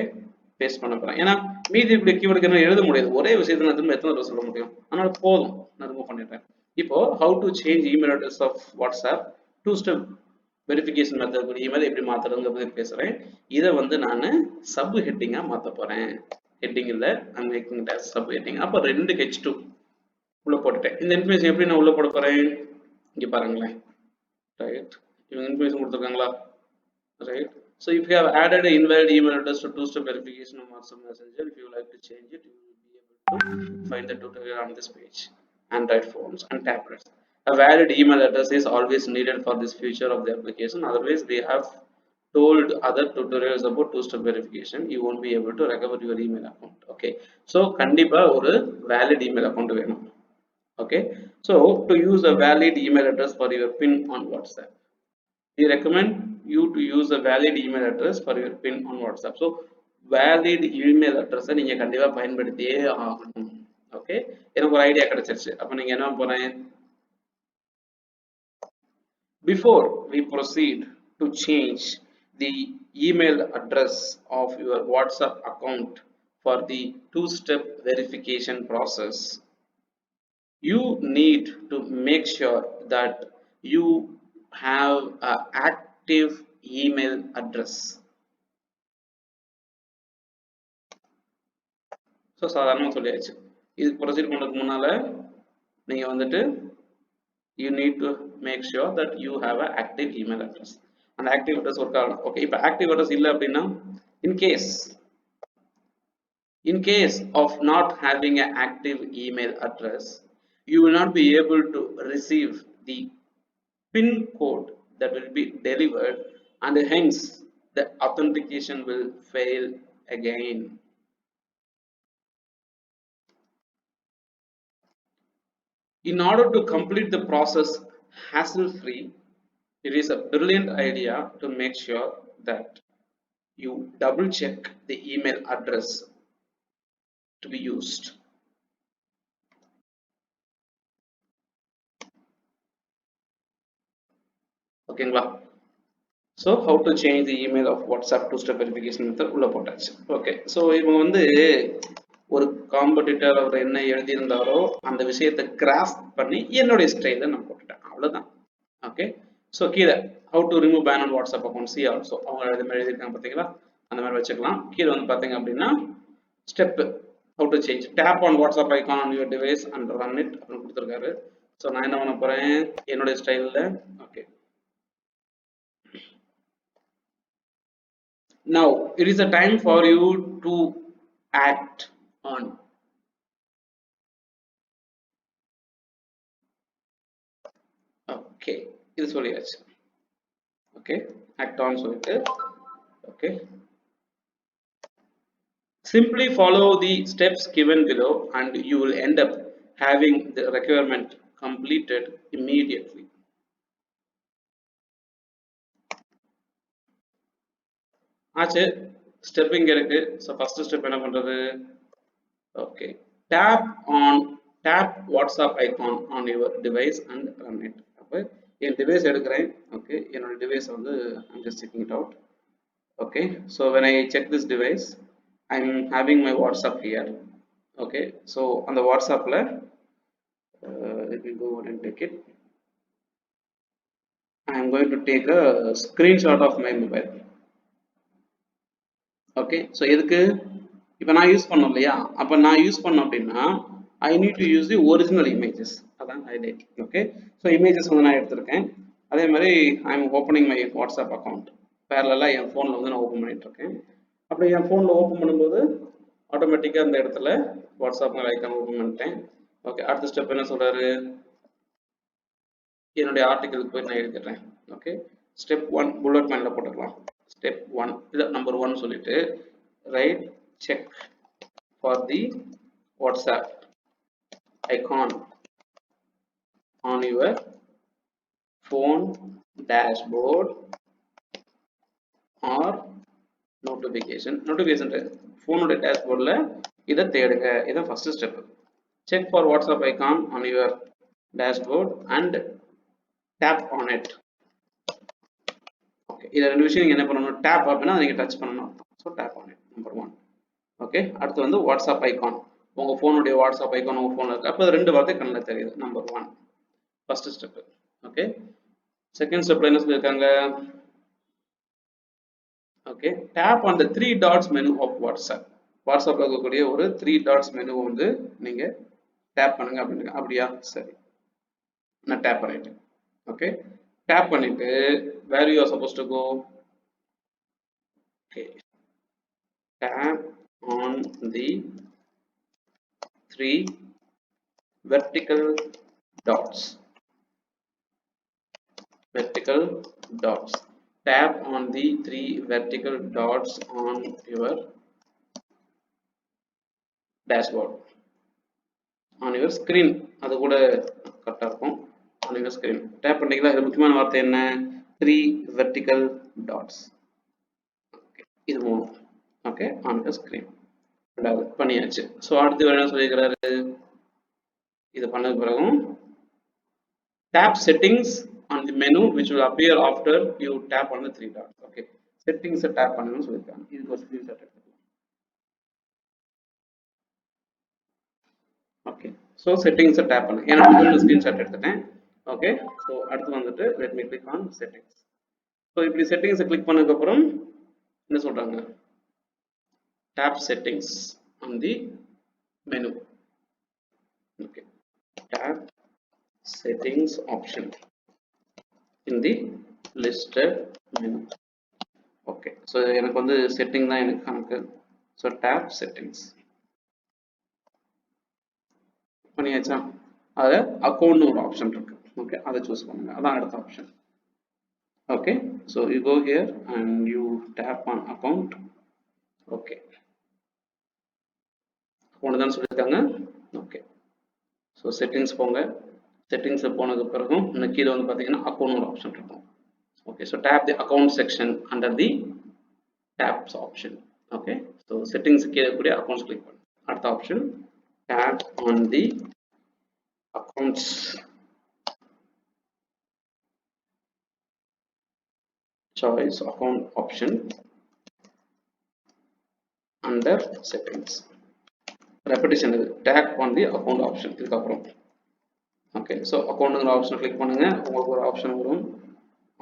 பேஸ்ட் பண்ண போறேன். ஏன்னா மீதி இப்படி கீவேர்டுக்கு என்ன எழுத முடியாது, ஒரே விஷயத்தை நான் திரும்ப எத்தனை தடவை சொல்ல முடியும், அதனால போதும் நான் ரிமூவ் பண்ணிட்டேன். இப்போ how to change email address of WhatsApp, two step verification method email எப்படி மாத்துறதுங்க பத்தி பேசுறேன். இதை வந்து நான் சப் ஹெட்டிங்கா மாத்த போறேன். ஹெட்டிங் இல்ல, I'm making it as sub heading. அப்ப 2 H2 உள்ள போட்டுட்டேன். இந்த இன்ஃபர்மேஷன் எப்படி நான் உள்ள போட போறேன், இங்க பாருங்களேன், ரைட், இவங்க இன்ஃபர்மேஷன் கொடுத்துருக்காங்களா, right. So if you have added an invalid email address to two-step verification on WhatsApp Messenger, if you would like to change it, you will be able to find the tutorial on this page. Android phones and tablets. A valid email address is always needed for this feature of the application. Otherwise, we have told other tutorials about two-step verification. You won't be able to recover your email account. Okay. So, kandipa oru valid email account venum. Okay. So, to use a valid email address for your PIN on WhatsApp, we recommend you to use a valid email address for your PIN on WhatsApp. So valid email address நீங்க கண்டிப்பா பயன்படுத்தியே ஆகணும். Okay, எனக்கு ஒரு idea கிடைச்சிருச்சு. அப்ப நீங்க என்ன போறேன், before we proceed to change the email address of your WhatsApp account for the two-step verification process, you need to make sure that you have an active email address. So சாதாரணமாக சொல்லியாச்சு. இது proceed பண்ணுறதுக்கு முன்னால் நீங்கள் வந்துட்டு you need to make sure that you have an active email address. அந்த active address work ஆகணும். Okay, இப்போ active address இல்லை அப்படின்னா, in case of not having an active email address, you will not be able to receive the PIN code that will be delivered, and hence the authentication will fail again. In order to complete the process hassle-free, it is a brilliant idea to make sure that you double check the email address to be used. Okay, so how to change the email of WhatsApp two-step verification method உள்ள போட்டாச்சு. Okay, so இவங்க வந்து ஒரு competitor அவர் என்ன எழுதியிருந்தாரோ அந்த விஷயத்தை craft பண்ணி என்னுடைய ஸ்டைலில் நான் போட்டுட்டேன், அவ்வளோதான். ஓகே, ஸோ கீழே how to remove ban on WhatsApp account, see also அவங்க எழுதியிருக்காங்க பார்த்தீங்களா, அந்த மாதிரி வச்சுக்கலாம். கீழே வந்து பார்த்தீங்க அப்படின்னா step how to change, tap on WhatsApp icon on your device and run it அப்படின்னு கொடுத்துருக்காரு. ஸோ நான் என்ன பண்ண போகிறேன் என்னுடைய ஸ்டைலில். Okay, now it is a time for you to act on. Okay, இது சொல்லியாச்சு. Okay, act on சொல்லிட்டு okay, simply follow the steps given below and you will end up having the requirement completed immediately. ஆச்சு, step இங்க இருக்கு. So first step என்ன பண்றது, okay, tap WhatsApp icon on your device and run it. அப்போ என் device எடுக்கிறேன். Okay, என்னோட device வந்து I'm just checking it out. Okay, so when I check this device, I'm having my WhatsApp here. Okay, so on the WhatsApp let me go and take it. I am going to take a screenshot of my mobile. Okay, so எதுக்கு இப்போ நான் use பண்ணோம் இல்லையா, அப்போ நான் use பண்ணோம் அப்படின்னா I need to use the original images, அதான் ஹைலைட். ஓகே, ஸோ இமேஜஸ் வந்து நான் எடுத்திருக்கேன். அதே மாதிரி I am opening my WhatsApp account. பேரலாக என் ஃபோனில் வந்து நான் ஓப்பன் பண்ணிட்டு இருக்கேன். அப்படி என் ஃபோனில் ஓப்பன் பண்ணும்போது ஆட்டோமேட்டிக்காக அந்த இடத்துல வாட்ஸ்அப் ஐக்கான் ஓப்பன் பண்ணிட்டேன். ஓகே, அடுத்த ஸ்டெப் என்ன சொல்றாரு, என்னுடைய ஆர்டிக்கலுக்கு போய் நான் எழுதிடுறேன். ஓகே, ஸ்டெப் 1 புல்லட் பாயிண்ட்ல போட்டுக்கலாம். ஸ்டெப் 1 இது நம்பர் 1 சொல்லிட்டு right check for the WhatsApp icon on your phone dashboard or notification phone dashboard la இத தேடுங்க. இதான் first step. Check for WhatsApp icon on your dashboard and tap on it. Okay, இத ரெண்டு விஷயம் நீங்க என்ன பண்ணனும், tap அப்படினா நீங்க டச் பண்ணனும். So tap on it, number 1. Okay, அடுத்து வந்து WhatsApp icon. உங்க phone உடைய WhatsApp icon உங்க phoneல இருக்கு. அப்ப ரெண்டு வார்த்தை கண்ணுல தெரியுது. number 1, first step. Okay, second step என்ன சொல்லிருக்காங்க, okay, tap on the 3 dots menu of WhatsApp. WhatsApp ல இருக்கக்கூடிய ஒரு 3 dots menu வந்து நீங்க டேப் பண்ணுங்க அப்படிங்க. அப்படியா, சரி, நான் டேப் பண்ணிட்டேன். ஓகே, டேப் பண்ணிட்டு where you are supposed to go, okay, tap on the 3 vertical dots, tap on the 3 vertical dots on your dashboard, on your screen. அது கூட கரெக்டா இருக்கும். on your screen tap பண்ணீங்களா. இது முக்கியமான வார்த்தை என்ன, 3 vertical dots. இது மூணு. ஓகே, on your screen ரெண்டாவது பண்ணியாச்சு. ஸோ அடுத்து என்ன சொல்லியிருக்கிறாரு, இது பண்ணது பிறகு tap settings on the menu which will appear after you tap on the 3 dots. Okay, settings tap பண்ணணும்னு சொல்லியிருக்காங்க. இதுக்கு ஒரு ஸ்கிரீன்ஷாட் எடுத்துக்கலாம். ஓகே, ஸோ செட்டிங்ஸ் டேப் பண்ணு. ஏன்னா ஸ்கிரீன்ஷாட் எடுத்துட்டேன். ஓகே, ஸோ அடுத்து வந்துட்டு let me click on settings. So இப்படி செட்டிங்ஸை கிளிக் பண்ணதுக்கு அப்புறம் என்ன சொல்றாங்க, tap settings on the menu. Okay, tap settings option in the listed menu. Okay, so எனக்கு வந்து செட்டிங் தான் எனக்கு கணக்கு. ஸோ tap settings பண்ணியாச்சா. அதை அக்கௌண்ட் ஒரு ஆப்ஷன் இருக்கு. ஓகே, அதை சூஸ் பண்ணுங்க. அதான் அடுத்த option. Okay, so you go here and you tap on account. Okay, account தான் சொல்லியிருக்காங்க. ஓகே, ஸோ செட்டிங்ஸ் போங்க. செட்டிங்ஸ் போனதுக்கு பிறகு இன்னும் கீழே வந்து பார்த்தீங்கன்னா அக்கௌண்ட் ஒரு ஆப்ஷன் இருக்கும். Okay, so tap the account section under the tabs option. Okay, so settings கீழே கூடிய அக்கௌண்ட்ஸ் கிளிக் பண்ணுங்க. அடுத்த option tap on the accounts choice account option under settings. repetition இது tap on the account option. இதுக்கு அப்புறம் okay, so அக்கௌண்ட்ங்கிற option click பண்ணுங்க. உங்களுக்கு ஒரு ஆப்ஷன் வரும்.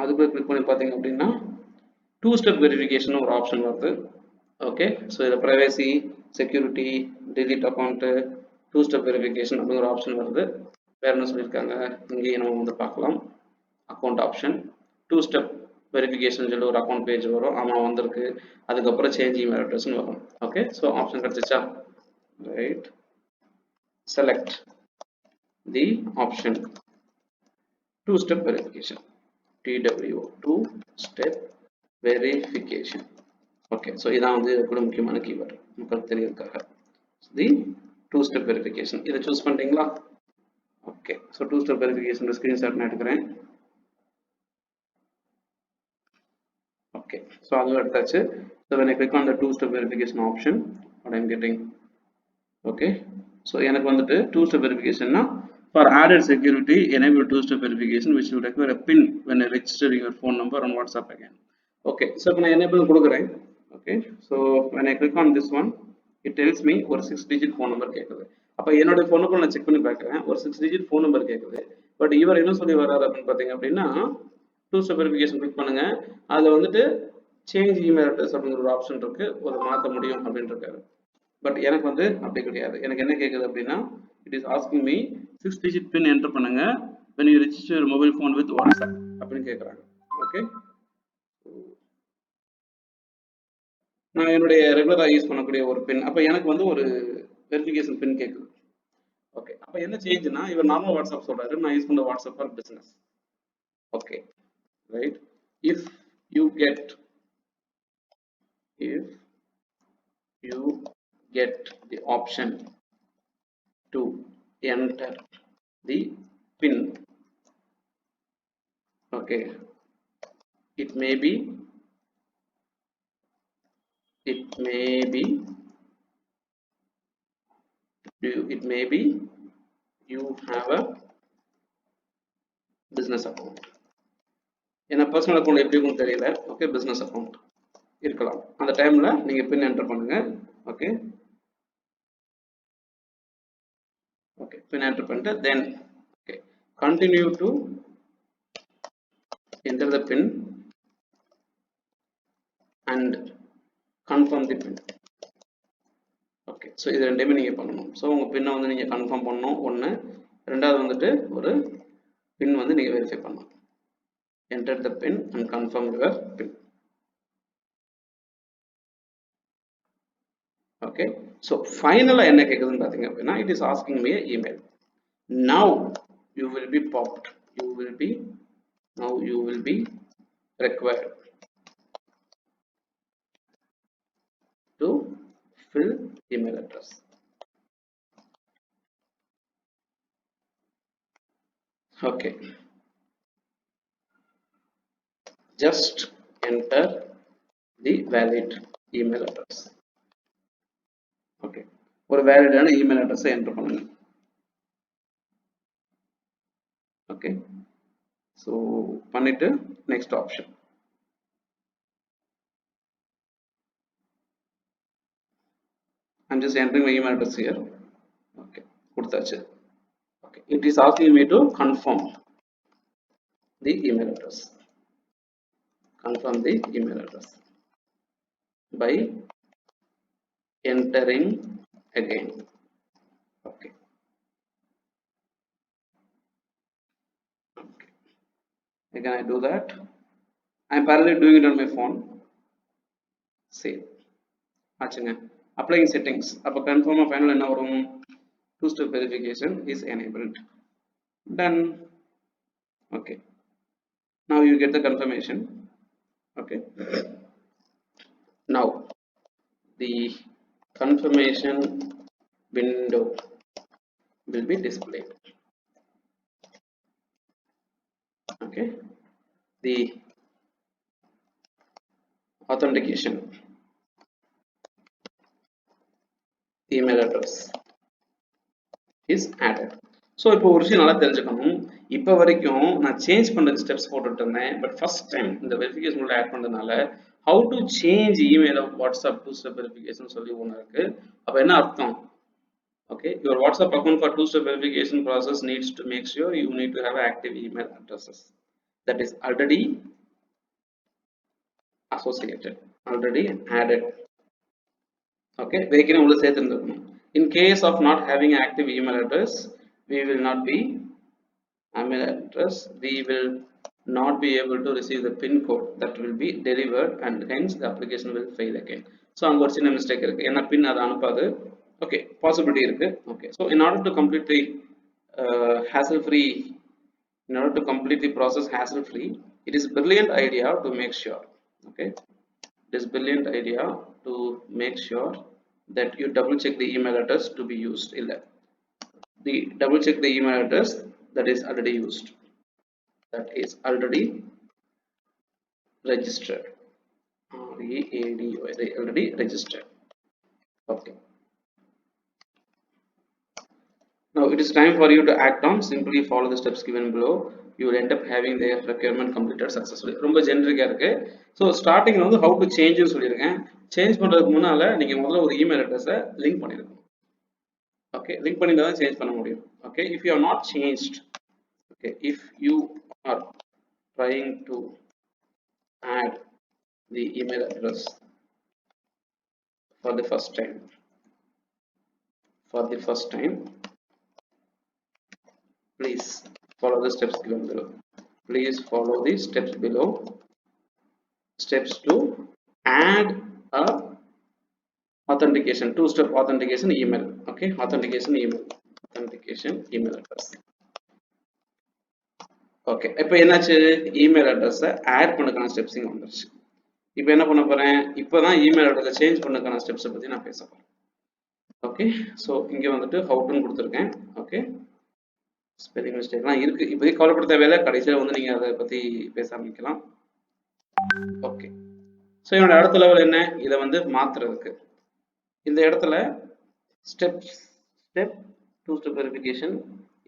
அதுக்குள்ள கிளிக் பண்ணி பார்த்தீங்க அப்படின்னா 2 step வெரிஃபிகேஷன் ஒரு ஆப்ஷன் வருது. ஓகே, ஸோ இதில் privacy, security, delete account, 2 step verification அப்படிங்கிற ஆப்ஷன் வருது. வேற என்ன சொல்லியிருக்காங்க, இங்கேயே நம்ம வந்து பார்க்கலாம். அக்கௌண்ட் ஆப்ஷன் 2 step வெரிஃபிகேஷன் சொல்லி ஒரு அக்கௌண்ட் பேஜ் வரும். ஆமாம், வந்திருக்கு. அதுக்கப்புறம் சேஞ்ச் இமெயில் அட்ரஸ்னு வரும். ஓகே, ஸோ ஆப்ஷன் கிடைச்சிச்சா, right, select the option 2 step verification, TWO 2 step verification. Okay, so இதான் வந்து கூட முக்கியமான கீவேர்டு மக்களுக்கு தெரியறதுக்காக. தி 2 step வெரிஃபிகேஷன் இதை சூஸ் பண்ணிட்டீங்களா. Okay, so 2 step verification screenshot நான் எடுக்கிறேன். ஓகே, ஸோ அதுவும் எடுத்தாச்சு. So when I click on the 2 step verification option, what I'm getting, okay, so எனக்கு வந்துட்டு 2 step வெரிஃபிகேஷன்னா for added security enable 2 step verification which will require a PIN when I register your phone number on WhatsApp again. Okay, so இப்போ நான் enable கொடுக்குறேன். Okay, so when I click on this one it tells me ஒரு 6 digit phone number கேட்குது. அப்போ என்னோட phone number நான் check பண்ணி பார்க்குறேன், ஒரு 6 digit phone number கேட்குது. பட் இவர் என்ன சொல்லி வர்றாரு அப்படின்னு பார்த்தீங்க அப்படின்னா 2 step வெரிஃபிகேஷன் கிளிக் பண்ணுங்க, அதில் வந்துட்டு சேஞ்ச் இமெயில் அட்ரஸ் அப்படிங்கிற ஒரு ஆப்ஷன் இருக்கு, அதை மாற்ற முடியும் அப்படின்னு இருக்காரு. பட் எனக்கு வந்து அப்படி கிடையாது. எனக்கு என்ன கேட்குது அப்படின்னா it is asking me 6 digit PIN enter பண்ணுங்க when you register your mobile phone with WhatsApp அப்படின்னு கேட்குறாங்க. ஓகே, நான் என்னுடைய ரெகுலராக யூஸ் பண்ணக்கூடிய ஒரு பின், அப்போ எனக்கு வந்து ஒரு வெரிஃபிகேஷன் பின் கேட்குது. ஓகே, அப்போ என்ன சேஞ்சுனா இவர் நார்மல் வாட்ஸ்அப் சொல்றாரு, நான் யூஸ் பண்ண WhatsApp for business. Okay, right, if you get the option to enter the PIN, okay, it may be it may be you have a business account. ஏன்னா personal account எப்படி இருக்கும்னு தெரியல. Okay, business account இருக்கலாம். அந்த டைம்ல நீங்க பின் enter பண்ணுங்க. Okay okay, பின் enter பண்ணிட்டு then okay continue to enter the pin and confirm the pin. Okay, so இது ரெண்டுமே நீங்கள் பண்ணணும். ஸோ உங்கள் பின்னை வந்து நீங்கள் கன்ஃபார்ம் பண்ணணும் ஒன்று. ரெண்டாவது வந்துட்டு ஒரு பின் வந்து நீங்கள் வெரிஃபை பண்ணணும். enter the pin and confirm your pin. Okay, so ஃபைனலாக என்ன கேட்குதுன்னு பார்த்தீங்க அப்படின்னா it is asking me an email. Now you will be popped. Now you will be required to fill email address. Okay, just enter the valid email address. Okay, ஒரு வேலிடான email address enter பண்ணுங்க. Okay, so பண்ணிட்டு next option. I'm just entering my email address here. Okay, கொடுத்தாச்சு. Okay, it is asking me to confirm the email address. Confirm the email address by entering again. Okay. Okay. Again I do that. I'm parallelly doing it on my phone. Save. ஆச்சுங்க. Applying settings. அப்போ confirm final என்ன வரும்? Two-step verification is enabled. Done. Okay. Now you get the confirmation. Okay. Now the confirmation window will be displayed. Okay, the authentication email address is added. So இப்போ ஒரு விஷயம் நல்லா தெரிஞ்சுக்கணும். இப்போ வரைக்கும் நான் சேஞ்ச் பண்றது ஸ்டெப்ஸ் போட்டுட்டு இருந்தேன். பட் ஃபர்ஸ்ட் டைம் இந்த வெரிஃபிகேஷன் உள்ள ஆட் பண்றதுனால how to change email of WhatsApp two-step verification சொல்லி ஒன்று இருக்கு. அப்போ என்ன அர்த்தம்? Okay, your WhatsApp account for two-step verification process needs to make sure you need to have active email addresses that is already associated, already added. Okay, in case of not having active email address, we will not be able to receive the pin code that will be delivered and hence the application will fail again. So அங்க ஒரு சின்ன mistake இருக்கு. ஏன்னா பின் அது அனுப்பாது. Okay, possibility இருக்கு. Okay, so in order to complete the hassle-free, in order to complete the process hassle-free, it is brilliant idea to make sure. Okay, it is brilliant idea to make sure that you double check the email address to be used. The double check the email address that is already used, that is already registered. Already registered. Okay, now it is time for you to act on. Simply follow the steps given below. You will end up having the requirement completed successfully. ரொம்ப ஜெனரிக்கா இருக்கு. So ஸ்டார்டிங்ல வந்து how to சேஞ்சுன்னு சொல்லியிருக்கேன். Change பண்றதுக்கு முன்னால நீங்க முதல்ல ஒரு இமெயில் அட்ரஸை லிங்க் பண்ணிருக்கணும். ஓகே, லிங்க் பண்ணியிருந்தா தான் சேஞ்ச் பண்ண முடியும். Okay, if you are not changed, okay, if you are trying to add the email address for the first time, please follow the steps given below. Please follow the steps below. Steps to add a authentication, two-step authentication email. Okay, authentication email address. Okay, இப்போ என்னாச்சு, email அட்ரஸை add பண்ணக்கான steps இங்கே வந்துருச்சு. இப்போ என்ன பண்ண போறேன், இப்போதான் இமெயில் அட்ரஸை சேஞ்ச் பண்ணக்கான ஸ்டெப்ஸை பற்றி நான் பேச போறேன். ஓகே, ஸோ இங்கே வந்துட்டு ஹவுட்டுன்னு கொடுத்துருக்கேன். ஓகே, ஸ்பெல்லிங் மிஸ்டேக்லாம் இருக்கு, இப்போதைக்கு கவலைப்பட தேவையில்லை, கடைசியில் வந்து நீங்கள் அதை பற்றி பேச ஆரம்பிக்கலாம். ஓகே, ஸோ என்னோட அடுத்த லெவல் என்ன, இதை வந்து மாத்துறதுக்கு இந்த இடத்துல step 2-step verification,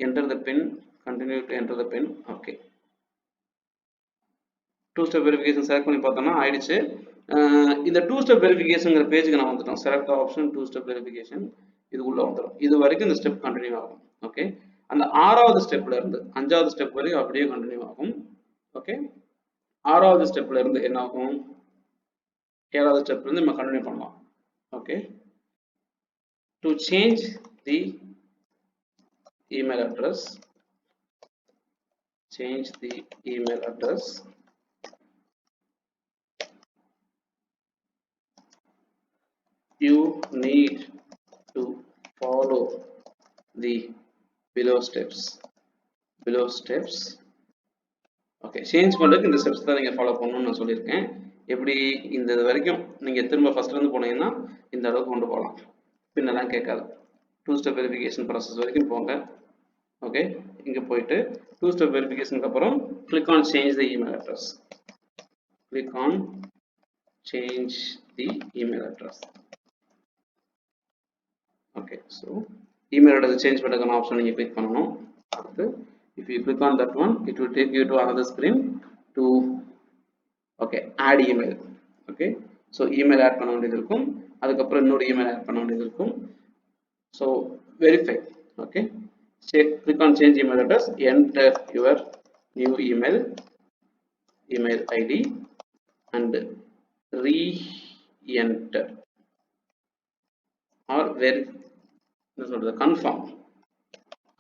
enter the pin, continue to enter the pin. Okay, 2-step verification select பண்ணி பார்த்தோம்னா ஆயிடுச்சு. இந்த 2-step verification பேஜுக்கு நான் வந்துட்டோம். select the option 2-step verification, இது உள்ள வந்துடும். இது வரைக்கும் இந்த ஸ்டெப் கண்டினியூ ஆகும். ஓகே, அந்த 6வது ஸ்டெப்ல இருந்து 5வது ஸ்டெப் வரைக்கும் அப்படியே கண்டினியூ ஆகும். ஓகே, 6வது ஸ்டெப்ல இருந்து என்ன ஆகும், 7வது ஸ்டெப்ல இருந்து நம்ம கண்டினியூ பண்ணலாம். Okay, to change the email address, you need to follow the below steps. Okay, change பண்ணுறதுக்கு இந்த ஸ்டெப்ஸ் தான் நீங்கள் ஃபாலோ பண்ணணும்னு நான் சொல்லியிருக்கேன். எப்படி இந்த வரைக்கும் நீங்கள் திரும்ப ஃபர்ஸ்ட்லேருந்து போனீங்கன்னா இந்த அளவுக்கு கொண்டு போகலாம், பின்னெல்லாம் கேட்காது. 2-step வெரிஃபிகேஷன் ப்ராசஸ் வரைக்கும் போங்க. ஓகே, இங்கே போயிட்டு 2-step வெரிஃபிகேஷனுக்கு அப்புறம் click on change the email address. Okay, so email address change பண்ணுறதுக்கான ஆப்ஷன் நீங்கள் கிளிக் பண்ணணும். அடுத்து if you click on that one, it will take you to another screen to add email. Okay, so email add பண்ண வேண்டியது இருக்கும், அதுக்கப்புறம் இன்னொரு email add பண்ண வேண்டியது இருக்கும். So verify. Okay, click on change email address, enter your new email ID and re-enter or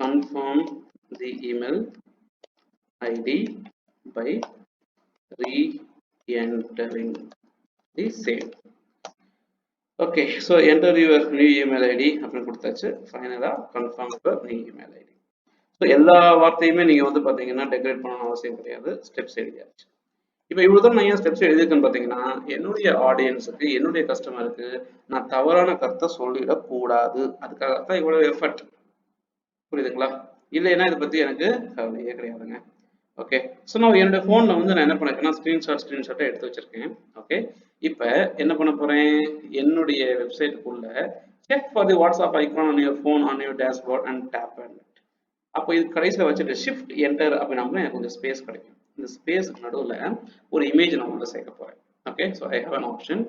confirm the email ID by re-entering the same. Okay, so enter your new email ID அப்படின்னு கொடுத்தாச்சு. ஃபைனலா confirm your new email ID. So எல்லா வார்த்தையுமே நீங்க வந்து பாத்தீங்கன்னா decorate பண்ணணும் அவசியம் கிடையாது, ஸ்டெப்ஸ் எழுதியாச்சு. இப்போ இவ்வளவுதான் நான் ஏன் ஸ்டெப்ஸ் எழுதிருக்கேன்னு பாத்தீங்கன்னா, என்னுடைய ஆடியன்ஸுக்கு, என்னுடைய கஸ்டமருக்கு நான் தவறான கருத்தை சொல்லிடக்கூடாது, அதுக்காகத்தான் இவ்வளவு எஃபர்ட். புரியுதுங்களா? இல்லைன்னா இதை பத்தி எனக்கு கவலையே கிடையாதுங்க. ஓகே, ஸோ நான் என்னோட ஃபோனில் வந்து நான் என்ன பண்ணிருக்கேன்னா ஸ்க்ரீன்ஷாட்டை எடுத்து வச்சிருக்கேன். ஓகே, இப்போ என்ன பண்ண போறேன், என்னுடைய வெப்சைட்டுக்குள்ள check for the WhatsApp icon on your phone on your dashboard and tap and. அப்போ இது கடைசியில் வச்சுட்டு ஷிஃப்ட் என்டர் அப்படின்னா எனக்கு கொஞ்சம் ஸ்பேஸ் கிடைக்கும். இந்த ஸ்பேஸ் நடுவில் ஒரு இமேஜ் நான் உள்ள சேர்க்க போறேன். Okay, so I have an option.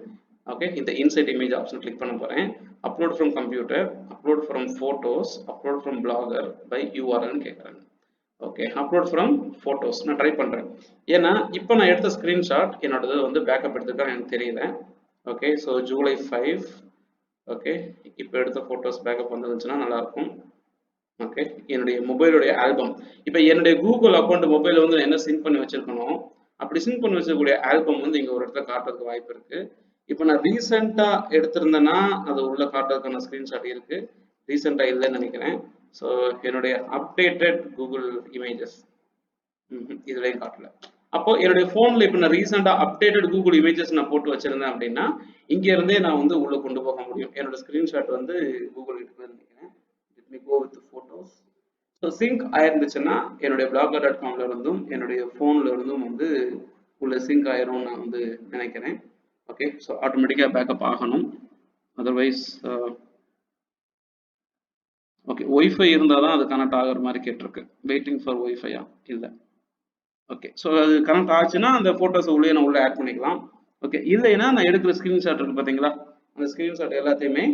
Okay, இந்த இன்சைட் இமேஜ் ஆப்ஷன் கிளிக் பண்ண போறேன். Upload from computer, upload from photos, upload from Blogger by யூஆர்எல்னு கேட்குறேன். ஓகே, அப்லோட் ஃப்ரம் ஃபோட்டோஸ் நான் ட்ரை பண்ணுறேன். ஏன்னா இப்போ நான் எடுத்த ஸ்க்ரீன்ஷாட் என்னோடது வந்து பேக்கப் எடுத்துருக்கான்னு எனக்கு தெரியல. Okay, so July 5. ஓகே, இப்போ எடுத்த ஃபோட்டோஸ் பேக்கப் வந்துருந்துச்சுன்னா நல்லாயிருக்கும். ஓகே, என்னுடைய மொபைலுடைய ஆல்பம், இப்போ என்னுடைய கூகுள் அக்கௌண்ட் மொபைலில் வந்து என்ன சிங்க் பண்ணி வச்சிருக்கணும், அப்படி சிங்க் பண்ணி வச்சிருக்கக்கூடிய ஆல்பம் வந்து இங்கே ஒரு இடத்துல காட்டுறதுக்கு வாய்ப்பு இருக்கு. இப்போ நான் ரீசெண்டாக எடுத்திருந்தேன்னா அது உள்ள காட்டுறதுக்கான ஸ்க்ரீன்ஷாட் இருக்கு, ரீசெண்டாக இல்லைன்னு நினைக்கிறேன். ஸோ என்னுடைய அப்டேட்டட் கூகுள் இமேஜஸ் இதுலையும் காட்டல. அப்போ என்னுடைய ஃபோனில் இப்போ நான் ரீசெண்டாக அப்டேட்டட் கூகுள் இமேஜஸ் நான் போட்டு வச்சிருந்தேன் அப்படின்னா இங்கே இருந்தே நான் வந்து உள்ளே கொண்டு போக முடியும். என்னோட ஸ்க்ரீன்ஷாட் வந்து கூகுள் கிட்ட நினைக்கிறேன். Let me go with photos. So sync ஆயிருந்துச்சுன்னா என்னுடைய blogger.comல இருந்தும் என்னுடைய ஃபோனில் இருந்தும் வந்து உள்ள சிங்க் ஆயிரும் நான் வந்து நினைக்கிறேன். ஓகே, ஸோ ஆட்டோமேட்டிக்காக பேக்கப் ஆகணும், அதர்வைஸ் ஓகே ஒய்ஃபை இருந்தால் தான் அது கனெக்ட் ஆகிற மாதிரி கேட்டிருக்கு. வெயிட்டிங் ஃபார் ஒய்ஃபையா இல்லை. ஓகே, ஸோ அது கனெக்ட் ஆச்சுன்னா அந்த ஃபோட்டோஸை உள்ளே நான் உள்ளே ஆட் பண்ணிக்கலாம். ஓகே, இல்லைன்னா நான் எடுக்கிற ஸ்க்ரீன்ஷாட் இருக்குது பார்த்தீங்களா, அந்த ஸ்க்ரீன்ஷாட் எல்லாத்தையுமே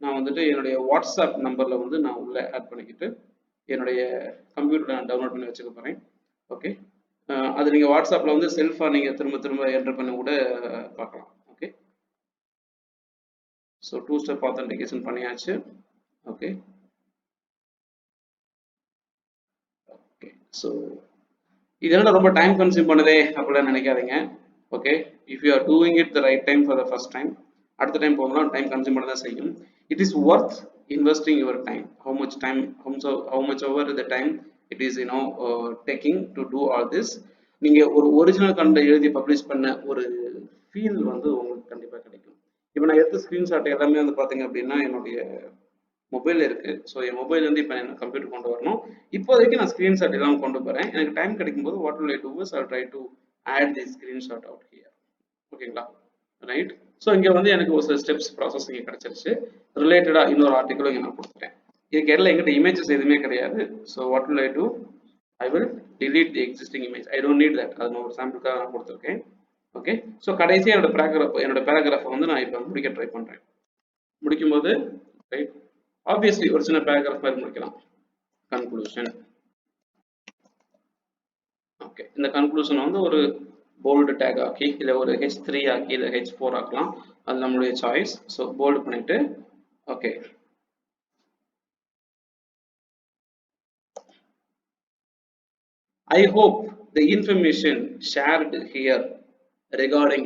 நான் வந்துட்டு என்னுடைய வாட்ஸ்அப் நம்பரில் வந்து நான் உள்ளே ஆட் பண்ணிக்கிட்டு என்னுடைய கம்ப்யூட்டரில் நான் டவுன்லோட் பண்ணி வச்சுக்க போகிறேன். ஓகே, அது நீங்கள் வாட்ஸ்அப்பில் வந்து செல்ஃபாக நீங்கள் திரும்ப திரும்ப என்டர் பண்ணி கூட பார்க்கலாம். ஓகே, ஸோ 2-step ஆத்தென்டிகேஷன் பண்ணியாச்சு. ஓகே, ஸோ இதெல்லாம் ரொம்ப டைம் கன்சியூம் பண்ணுதே அப்படிலாம் நினைக்காதீங்க. Okay, if you are doing it the right time for the first time, அடுத்த டைம் போகலாம் டைம் கன்சியூம் பண்ண தான் செய்யும். It is worth investing your time. How much over the time it is taking to do all this. நீங்கள் ஒரு original content எழுதி publish பண்ண ஒரு ஃபீல் வந்து உங்களுக்கு கண்டிப்பாக கிடைக்கும். இப்போ நான் எடுத்த ஸ்க்ரீன்ஷாட் எல்லாமே வந்து பார்த்தீங்க அப்படின்னா என்னுடைய மொபைல் இருக்கு. ஸோ என் மொபைல் வந்து இப்போ என்ன கம்ப்யூட்டர் கொண்டு வரணும். இப்போதைக்கு நான் ஸ்க்ரீன்ஷாட் எல்லாம் கொண்டு போகிறேன். எனக்கு டைம் கிடைக்கும் போது what will I do is I try to add the screenshot out here. ஓகேங்களா? ரைட். ஸோ இங்கே வந்து எனக்கு ஒரு சில ஸ்டெப்ஸ் ப்ராசஸ் இங்கே கிடச்சிருச்சு. ரிலேட்டடாக இன்னொரு ஆர்டிக்கலும் இங்கே நான் கொடுத்துட்டேன். இதுக்கு இடையில எங்கிட்ட இமேஜஸ் எதுவுமே கிடையாது. So what will I do, I will delete the existing image. I don't need that. அது நான் ஒரு சாம்பிளுக்காக நான் கொடுத்துருக்கேன். ஓகே. ஸோ கடைசியாக என்னோட பேராகிராஃபை வந்து நான் இப்போ முடிக்க ட்ரை பண்ணுறேன். முடிக்கும்போது ரைட், ஆப்வியஸ்லி ஒரு சின்ன பேராகிராஃப் மாதிரி முடிக்கலாம். கன்க்ளூஷன். ஓகே, இந்த கன்க்ளூஷன் வந்து ஒரு போல்டு டேக் ஆக்கி இல்லை ஒரு H3 ஆக்கி இல்லை H4 ஆக்கலாம், அது நம்மளுடைய சாய்ஸ். ஸோ போல்டு பண்ணிட்டு okay. I hope the information shared here regarding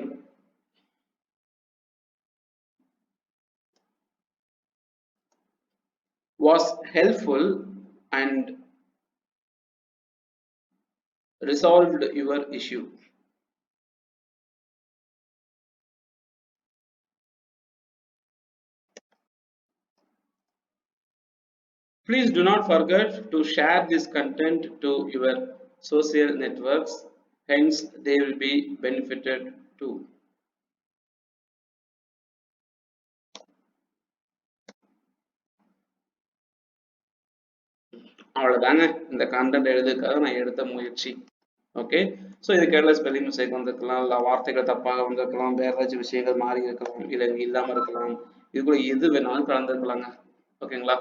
was helpful and resolved your issue. Please do not forget to share this content to your social networks, hence they will be benefited too. அவ்வளோதாங்க இந்த content எழுதுறதுக்காக நான் எடுத்த முயற்சி. Okay. So இதுக்கு spelling mistake வந்திருக்கலாம், இல்லை வார்த்தைகள் தப்பாக வந்திருக்கலாம், வேற ஏதாச்சும் விஷயங்கள் மாறி இருக்கலாம், இல்லை இல்லாமல் இருக்கலாம், இது கூட எது வேணாலும் கலந்துருக்கலாங்க. ஓகேங்களா?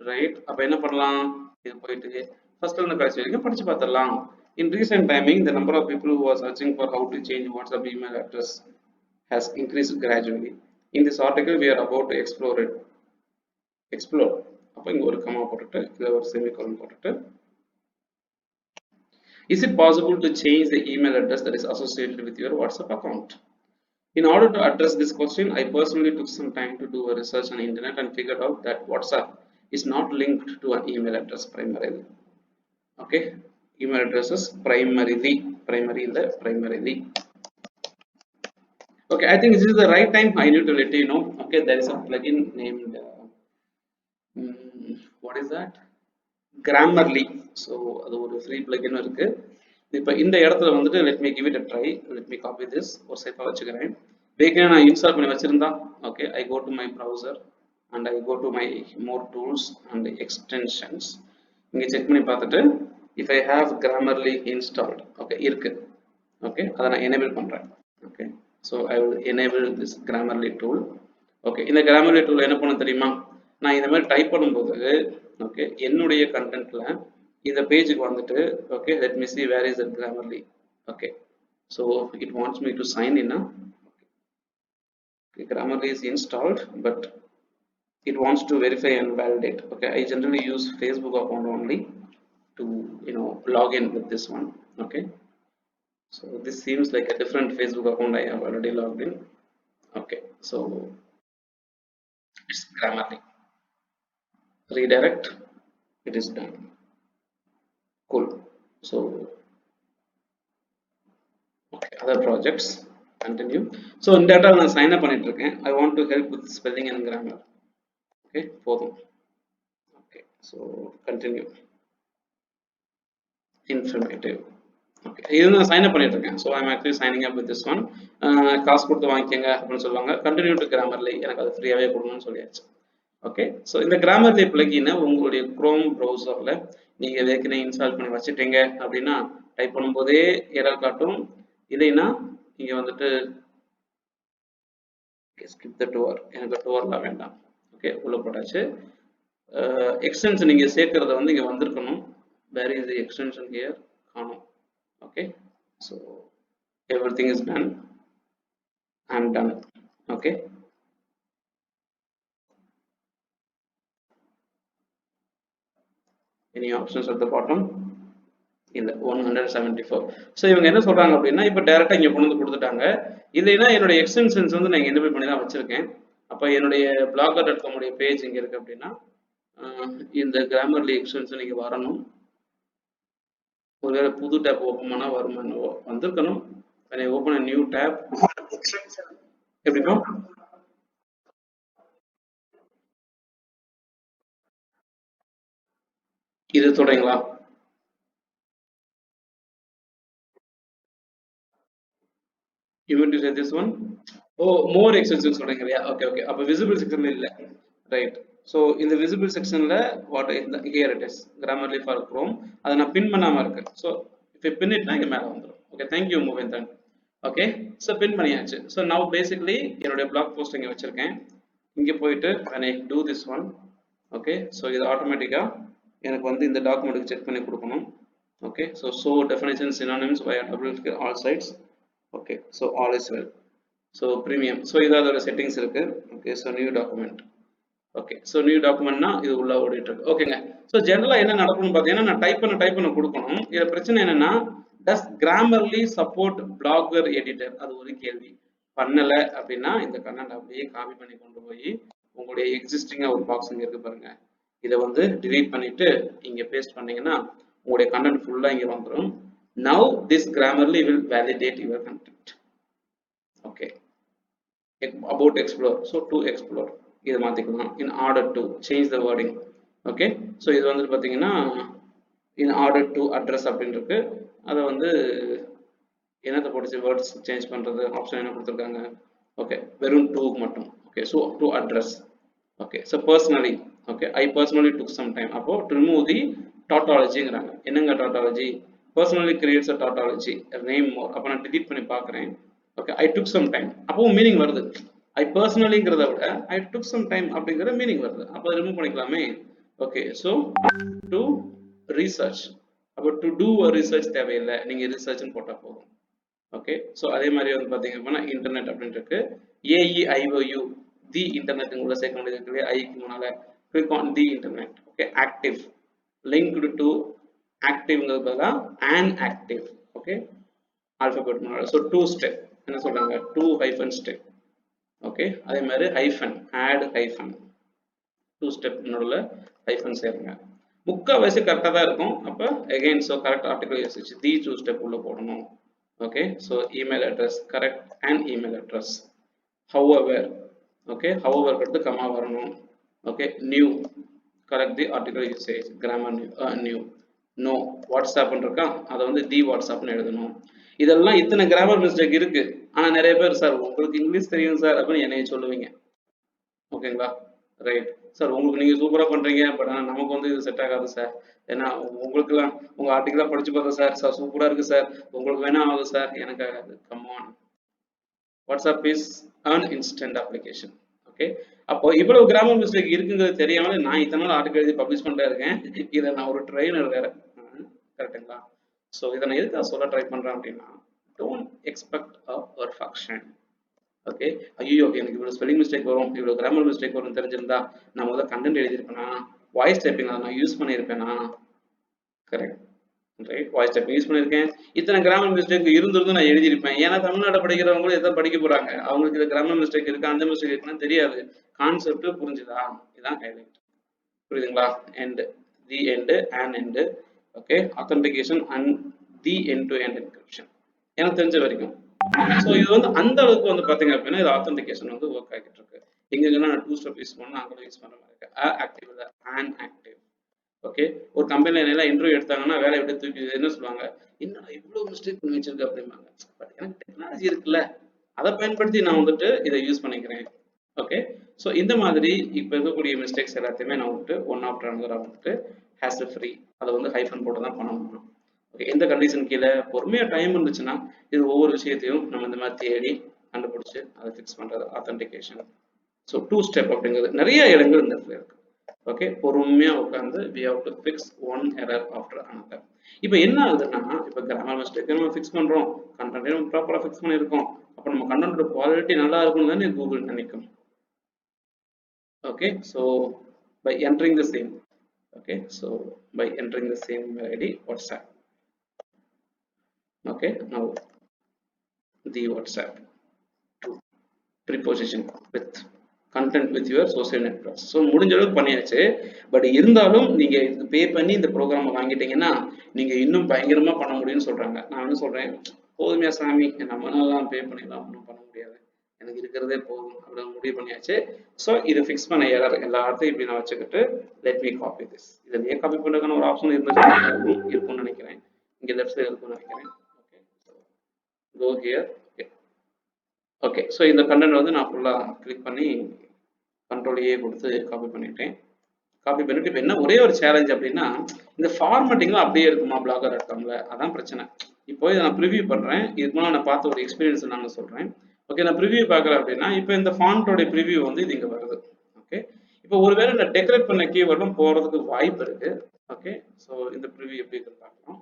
ரைட். அப்போ என்ன பண்ணலாம், இது போயிட்டு ஃபர்ஸ்ட் இருந்து கடைசி வரைக்கும் படிச்சு பார்த்துடலாம். In recent timing, the number of people who are searching for how to change WhatsApp email address has increased gradually. In this article, we are about to explore it. Explore. அப்போ இங்க ஒரு comma போட்டுட்டு இதில் ஒரு semicolon போட்டுட்டு, is it possible to change the email address that is associated with your WhatsApp account? In order to address this question, I personally took some time to do a research on the internet and figured out that WhatsApp is not linked to an email address primarily. Okay, email addresses primarily. Okay, I think this is the right time. I need to let you know. Okay, there is a plugin named what is that? Grammarly. So அது ஒரு free plugin இருக்கு. இப்போ இந்த இடத்துல வந்துட்டு let me give it a try. Let me copy this. ஒரு சேஃபா வச்சுக்கிறேன். வேகனா நான் இன்ஸ்டால் பண்ணி வச்சிருந்தா, okay, I go to my browser and I go to my more tools and extensions. இங்க செக் பண்ணி பார்த்துட்டு if I have Grammarly installed, okay, இருக்கு. Okay, அதை நான் enable பண்றேன். Okay, so I will enable this Grammarly tool. Okay, இந்த Grammarly tool என்ன பண்ண தெரியுமா, நான் இந்த மாதிரி டைப் பண்ணும்போது ஓகே என்னுடைய கண்டென்ட்ல இந்த பேஜுக்கு வந்துட்டு okay let me see where is that Grammarly. Okay, so it wants me to sign in. Okay, Grammarly is installed but it wants to verify and validate. Okay, I generally use Facebook account only to log in with this one. Okay, so this seems like a different Facebook account I have already logged in. Okay, so it's Grammarly. Redirect, it is done. Cool. So okay, other projects, continue. So in data நான் sign up பண்ணிட்டு இருக்கேன். I want to help with spelling and grammar. Okay, போதும். Okay, so continue. Informative. Okay, இது நான் sign up பண்ணிட்டு இருக்கேன். So I'm actually signing up with this one. காசு கொடுத்து வாங்கிக்கங்க அப்படின்னு சொல்லுவாங்க. Continue to Grammarly, எனக்கு அது ஃப்ரீயாவே கொடுக்கணும்னு சொல்லியாச்சு. ஓகே, ஸோ இந்த Grammarly பிளகினை உங்களுடைய குரோம் ப்ரௌசரில் நீங்கள் ஏற்கனவே இன்ஸ்டால் பண்ணி வச்சுட்டீங்க அப்படின்னா டைப் பண்ணும்போதே எரர் காட்டும். இல்லைன்னா இங்கே வந்துட்டு ஸ்கிப் த டூர், எனக்கு டூர்லாம் வேண்டாம். ஓகே, உள்ள போட்டாச்சு. எக்ஸ்டென்ஷன் நீங்கள் சேர்க்கறத வந்து இங்கே வந்திருக்கணும். Where is the extension here, காணும். Okay, so everything is done. I am done. Okay, any options at the bottom? இல்ல 174. ஸோ இவங்க என்ன சொல்றாங்க அப்படின்னா இப்போ டைரக்டா இங்க கொண்டு வந்து கொடுத்துட்டாங்க. இல்லைன்னா என்னுடைய எக்ஸ்டென்ஷன்ஸ் வந்து நான் எனேபிள் பண்ணி தான் வச்சிருக்கேன். அப்போ என்னுடைய blogger.com உடைய பேஜ் இங்க இருக்கு அப்படின்னா இந்த Grammarly எக்ஸ்டென்ஷன் நீங்க வரணும். ஒருவேளை புது டேப் ஓப்பன் பண்ணா வருமா, வந்திருக்கணும். when I open a new tab, எப்படின்னா இது தொடங்களா? You mean to say this one? Oh more extension சொல்றீங்க இல்லையா? Okay okay. அப்ப விசிபிள் செக்ஷன்ல இல்ல. ரைட். ஸோ இந்த விசிபிள் செக்ஷன்ல what here it is Grammarly for Chrome. அதை நான் பின் பண்ணாம இருக்கு. ஸோ இப்போ பின் இட்னா இங்க மேல வந்துடும். Okay thank you Moovendhan. Okay so pin பண்ணியாச்சு. ஸோ நவ் பேசிக்லி என்னுடைய பிளாக் போஸ்ட் இங்கே வச்சிருக்கேன். இங்கே போயிட்டு when I do this one, okay so இது ஆட்டோமேட்டிக்கா எனக்கு வந்து இந்த டாக்குமெண்ட்டுக்கு செக் பண்ணி கொடுக்கணும். Okay so definition synonyms via double click all sides. Okay so all is well. So premium. So இது அதோட செட்டிங்ஸ் இருக்கு. Okay so new document. Okay so new டாக்குமெண்ட்னா இது உள்ள ஓடிட்டு இருக்கு. ஓகேங்க. ஸோ ஜென்ரலாக என்ன நடக்கும்னு பார்த்தீங்கன்னா நான் டைப் பண்ண கொடுக்கணும். இதில் பிரச்சனை என்னன்னா டஸ் கிராமர்லி சப்போர்ட் பிளாகர் எடிட்டர், அது ஒரு கேள்வி. பண்ணல அப்படின்னா இந்த கண்டென்ட் அப்படியே காப்பி பண்ணி கொண்டு போய் உங்களுடைய எக்ஸிஸ்டிங்கா ஒரு பாக்ஸ் இங்க இருக்கு பாருங்க, இதை வந்து டிலீட் பண்ணிட்டு இங்க பேஸ்ட் பண்ணீங்கன்னா உங்களுடைய கண்டென்ட் ஃபுல்லா இங்க வந்துடும். Now this Grammarly will validate your content. Okay. About explore. So to explore. இதை மாத்திக்கலாம். In order to change the wording. Okay. So இது வந்து பாத்தீங்கன்னா in order to address அப்படின்னு இருக்கு. அதை வந்து என்னத்தை போட்டுச்சு வேர்ட்ஸ் சேஞ்ச் பண்றது ஆப்ஷன் என்ன கொடுத்துருக்காங்க. ஓகே வெறும் டூ மட்டும். Okay so to address. Okay so personally. Okay I personally took some time. அப்போ டு ரிமூவ் தி டாட்டாலஜிங்கிறாங்க. என்னங்க tautology? Personally creates a tautology name more. அப்போ நான் டிலீட் பண்ணி பார்க்குறேன். Okay I took some time. அப்போ மீனிங் வருது. ஐ பர்சனலிங்கிறத விட ஐ டுக் சம் டைம் அப்படிங்கிற மீனிங் வருது. அப்போ ரிமூவ் பண்ணிக்கலாமே. Okay so to research. அப்போ டு டூ ரிசர்ச் தேவையில்லை, நீங்கள் ரிசர்ச்னு போட்டால் போதும். ஓகே ஸோ அதே மாதிரி வந்து பார்த்தீங்க அப்படின்னா இன்டர்நெட் அப்படின்னு இருக்கு. AEIOU தி இன்டர்நெட் உள்ள சேர்க்க வேண்டியது இருக்கு. ஐக்கு முன்னால click on the internet. Okay active linked to ஆக்டிவ்ங்கிறது பதிலாக an active. ஓகே ஆல்பபெட் முன்னால. ஸோ டூ ஸ்டெப் என்ன சொல்றாங்க, 2 ஸ்டெப். ஓகே அதே மாதிரி ஹைஃபன் ஆட் ஹைஃபன் 2 ஸ்டெப் நடுவில் ஹைஃபன் சேருங்க. முக்கால்வாசி கரெக்டாக தான் இருக்கும். அப்போ again so correct article usage the 2 step உள்ள போடணும். Okay, so email address, correct an email address. However, okay, however க்கு comma வரணும். Okay, new, correct the article usage, grammar new. No, WhatsApp இருக்கா, அதை வந்து the WhatsApp னு எழுதணும். இதெல்லாம் இத்தனை கிராமர் மிஸ்டேக் இருக்கு. ஆனா நிறைய பேர் சார் உங்களுக்கு இங்கிலீஷ் தெரியும் சார் அப்படின்னு என்னைய சொல்லுவீங்க. ஓகேங்களா? ரைட் சார் உங்களுக்கு நீங்க சூப்பரா பண்றீங்க, பட் ஆனால் நமக்கு வந்து இது செட் ஆகாது சார். ஏன்னா உங்களுக்குலாம் உங்க ஆர்டிகலா படிச்சு பார்த்தேன் சார், சார் சூப்பரா இருக்கு சார், உங்களுக்கு வேணா ஆகுது சார், எனக்கு ஆகாது. Come on. WhatsApp is an instant application. Okay அப்போ இவ்வளவு கிராமர் மிஸ்டேக் இருக்குங்கிறது தெரியாம நான் இத்தனை நாள் ஆர்டிகல் எழுதி பப்ளிஷ் பண்ணிட்டே இருக்கேன். இதை நான் ஒரு ட்ரெயினர் வேற. கரெக்டுங்களா? ஸோ இதை நான் எதுக்காக சொல்ல ட்ரை பண்றேன் அப்படின்னா, don't expect a perfection. Okay ஐயோ எனக்கு இவ்வளவு ஸ்பெல்லிங் மிஸ்டேக் வரும், இவ்வளவு கிராமர் மிஸ்டேக் வரும் தெரிஞ்சிருந்தா நான் முதல்ல கண்டென்ட் எழுதியிருப்பேனா, வாய்ஸ் டைப்பிங் அதை நான் யூஸ் பண்ணியிருப்பேனா. Correct right. Voice typing use பண்ணியிருக்கேன். இத்தனை கிராமர் மிஸ்டேக் இருந்திருந்து நான் எழுதியிருப்பேன். ஏன்னா தமிழ்நாடு படிக்கிறவங்களும் எதாவது படிக்க போறாங்க, அவங்களுக்கு இது கிராமர் மிஸ்டேக் இருக்கு அந்த மிஸ்டேக் இருக்குன்னு தெரியாது. கான்செப்ட் புரிஞ்சுதா? இதுதான் ஹைலைட். புரியுதுங்களா? End the end and end. Okay authentication and the end to end encryption எனக்கு தெரிஞ்ச வரைக்கும். ஸோ இது வந்து அந்த அளவுக்கு வந்து பாத்தீங்க அப்படின்னா இது ஆத்தென்டிகேஷன் வந்து ஒர்க் ஆகிட்டு இருக்கு. எங்கன்னா நான் 2 ஸ்டெப் யூஸ் பண்ணா அங்கே யூஸ் பண்ண மாதிரி இருக்கு. Active an active. ஓகே ஒரு கம்பெனில எல்லாம் இன்டர்வியூ எடுத்தாங்கன்னா வேலையை விட்டு தூக்கி என்ன சொல்லுவாங்க, என்ன இவ்வளவு மிஸ்டேக் பண்ணி வச்சிருக்கு அப்படிம்பாங்க. பட் எனக்கு டெக்னாலஜி இருக்குல்ல, அதை பயன்படுத்தி நான் வந்துட்டு இதை யூஸ் பண்ணிக்கிறேன். ஓகே ஸோ இந்த மாதிரி இப்போ இருக்கக்கூடிய மிஸ்டேக்ஸ் எல்லாத்தையுமே நான் வந்துட்டு ஒன் ஆஃப்டர் அனதரா வந்துட்டு ஹேஸ்ல் ஃப்ரீ அதை வந்து ஹைஃபன் போட்டு தான் பண்ணணும். ஓகே எந்த கண்டிஷன் கீழே பொறுமையா டைம் இருந்துச்சுன்னா இது ஒவ்வொரு விஷயத்தையும் நம்ம இந்த மாதிரி தேடி கண்டுபிடிச்சு அதை ஃபிக்ஸ் பண்றது ஆத்தென்டிகேஷன். ஸோ 2 ஸ்டெப் அப்படிங்கிறது நிறைய இடங்கள் இந்த இடத்துல இருக்கு. ஓகே பொறுமையா உட்காந்து we have to fix one error after another. இப்போ என்ன ஆகுதுன்னா இப்போ கிராமர் மிஸ்டேக் நம்ம ஃபிக்ஸ் பண்றோம், கண்டென்ட் நம்ம ப்ராப்பரா ஃபிக்ஸ் பண்ணியிருக்கோம், அப்போ நம்ம கண்டென்ட்டோட குவாலிட்டி நல்லா இருக்கும்னு தானே கூகுள் நினைக்கும். Okay so by entering the same. Okay so by entering the same email ID WhatsApp. Okay now the WhatsApp to preposition with content with your social networks. So முடிஞ்ச அளவுக்கு பண்ணியாச்சு. பட் இருந்தாலும் நீங்க இதுக்கு பே பண்ணி இந்த ப்ரோக்ராமை வாங்கிட்டீங்கன்னா நீங்க இன்னும் பயங்கரமா பண்ண முடியும்னு சொல்றாங்க. நான் என்ன சொல்றேன், போதுமையா சாமி நம்மளாலாம் பே பண்ணிடலாம், ஒன்றும் பண்ண முடியாது, எனக்கு இருக்கிறதே போதும் அப்படின்னு முடிவு பண்ணியாச்சு. ஸோ இதை ஃபிக்ஸ் பண்ண எல்லா இடத்தையும் இப்படி நான் வச்சுக்கிட்டு லெட் மீ காப்பி திஸ். இதை நீ காப்பி பண்ணுறதுக்கான ஒரு ஆப்ஷன் இருக்கும்னு நினைக்கிறேன், இங்கே லெஃப்ட் சைடு இருக்கும்னு நினைக்கிறேன். Okay go here. Okay, so இந்த கண்டென்ட் வந்து நான் ஃபுல்லாக கிளிக் பண்ணி கண்ட்ரோல் ஏ கொடுத்து காப்பி பண்ணிட்டேன். காப்பி பண்ணிட்டு இப்போ என்ன ஒரே ஒரு சேலஞ்ச் அப்படின்னா, இந்த ஃபார்மேட்டிங்லாம் அப்படியே இருக்குமா பிளாகர் டாட் அதான் பிரச்சனை. இப்போ இதை நான் ப்ரிவியூ பண்ணுறேன். இதுக்கு முன்னாடி நான் பார்த்த ஒரு எக்ஸ்பீரியன்ஸ் நான் சொல்கிறேன். ஓகே, நான் ப்ரிவியூ பார்க்குறேன் அப்படின்னா இப்போ இந்த ஃபாண்டோட ப்ரிவியூ வந்து இது இங்கே வருது. ஓகே, இப்போ ஒருவேளை இந்த டெக்கரேட் பண்ண கீவேர்டும் போகிறதுக்கு வாய்ப்பு இருக்கு. ஓகே, ஸோ இந்த ப்ரிவியூ எப்படி இருக்குன்னு பார்க்கலாம்.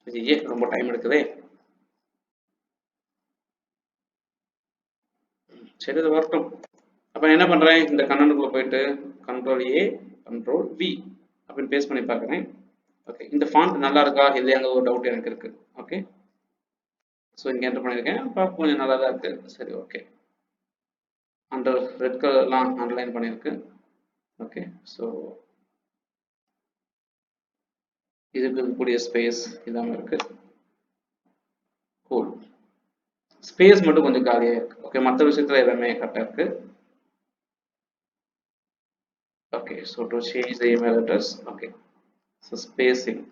இது ரொம்ப டைம் எடுக்குதே. சரி, இது வரட்டும். அப்போ என்ன பண்ணுறேன், இந்த கண்டென்ட்டுக்குள்ளே போயிட்டு கண்ட்ரோல் ஏ கண்ட்ரோல் வி அப்படின்னு பேஸ்ட் பண்ணி பார்க்குறேன். ஓகே, இந்த ஃபாண்ட் நல்லா இருக்கா இல்லையாங்க ஒரு டவுட் எனக்கு இருக்கு. ஓகே, ஸோ இங்கே என்டர் பண்ணியிருக்கேன், பார்க்க கொஞ்சம் நல்லா தான் இருக்கு. சரி, ஓகே, அண்டர் ரெட் கலர்லாம் அண்டர்லைன் பண்ணியிருக்கு. ஓகே, ஸோ இதுக்கு இருக்கக்கூடிய ஸ்பேஸ் இல்லாமல் இருக்கு. கூல், ஸ்பேஸ் மட்டும் கொஞ்சம் காலியாக இருக்கு. ஓகே, மற்ற விஷயத்துல எல்லாமே கரெக்டாக இருக்கு. Okay, so to change the email address. Okay, so spacing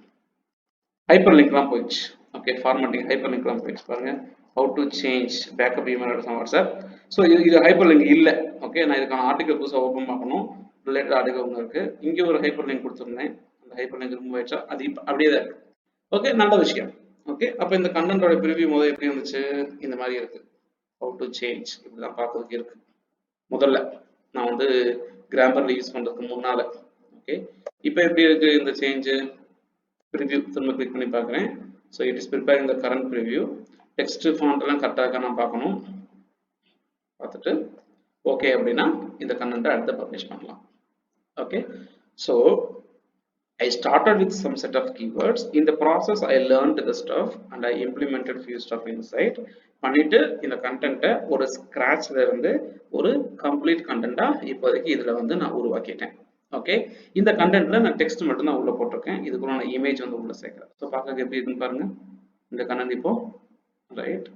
ஹைப்பர்லிங்க்லாம் போயிடுச்சு. ஓகே, ஃபார்மேட்டிங் ஹைப்பர்லிங்க்லாம் போயிடுச்சு பாருங்க. How to change backup email address on WhatsApp. So இது ஹைப்பர்லிங்க் இல்லை. ஓகே, நான் இதுக்கான ஆர்டிகல் புதுசாக ஓப்பன் பார்க்கணும். ரிலேட்டட் ஆர்டிகல் ஒன்று இருக்கு. இங்கே ஒரு ஹைப்பர்லிங்க் கொடுத்துருந்தேன், அந்த ஹைப்பர்லிங்க் ரிமூவ் ஆயிடுச்சா, அது இப்போ அப்படியே தான் இருக்கு. ஓகே, நல்ல விஷயம். ஓகே, அப்போ இந்த கண்டென்ட்டோட ப்ரிவியூ முதல் எப்படி இருந்துச்சு, இந்த மாதிரி இருக்கு. ஹவு டு சேஞ்ச் இப்படிதான் பார்க்கறதுக்கு இருக்கு. முதல்ல நான் வந்து கிராமர்ல யூஸ் பண்றதுக்கு முன்னால. ஓகே, இப்போ எப்படி இருக்கு இந்த சேஞ்சு. ப்ரிவியூ திரும்ப கிளிக் பண்ணி பார்க்குறேன். So it is preparing the current preview. Text font எல்லாம் கரெக்டாக இருக்கா நான் பார்க்கணும். பார்த்துட்டு ஓகே அப்படின்னா இந்த கண்டென்ட்டை அடுத்து பப்ளிஷ் பண்ணலாம். Okay, so I started with some set of keywords. In the process, I learned the stuff and I implemented few stuff inside. பண்ணிட்டு இந்த கண்டென்ட்டை ஒரு ஸ்கிராச்ல இருந்து ஒரு கம்ப்ளீட் கண்டென்ட்டா இப்போதைக்கு இதுல வந்து நான் உருவாக்கிட்டேன். ஓகே, இந்த கண்டென்ட்ல நான் டெக்ஸ்ட் மட்டும் தான் உள்ள போட்டிருக்கேன். இதுக்குள்ள நான் இமேஜ் வந்து உள்ள சேர்க்கிறேன். ஸோ பார்க்க எப்படி இருக்குன்னு பாருங்க இந்த கண்டென்ட் இப்போ. Right,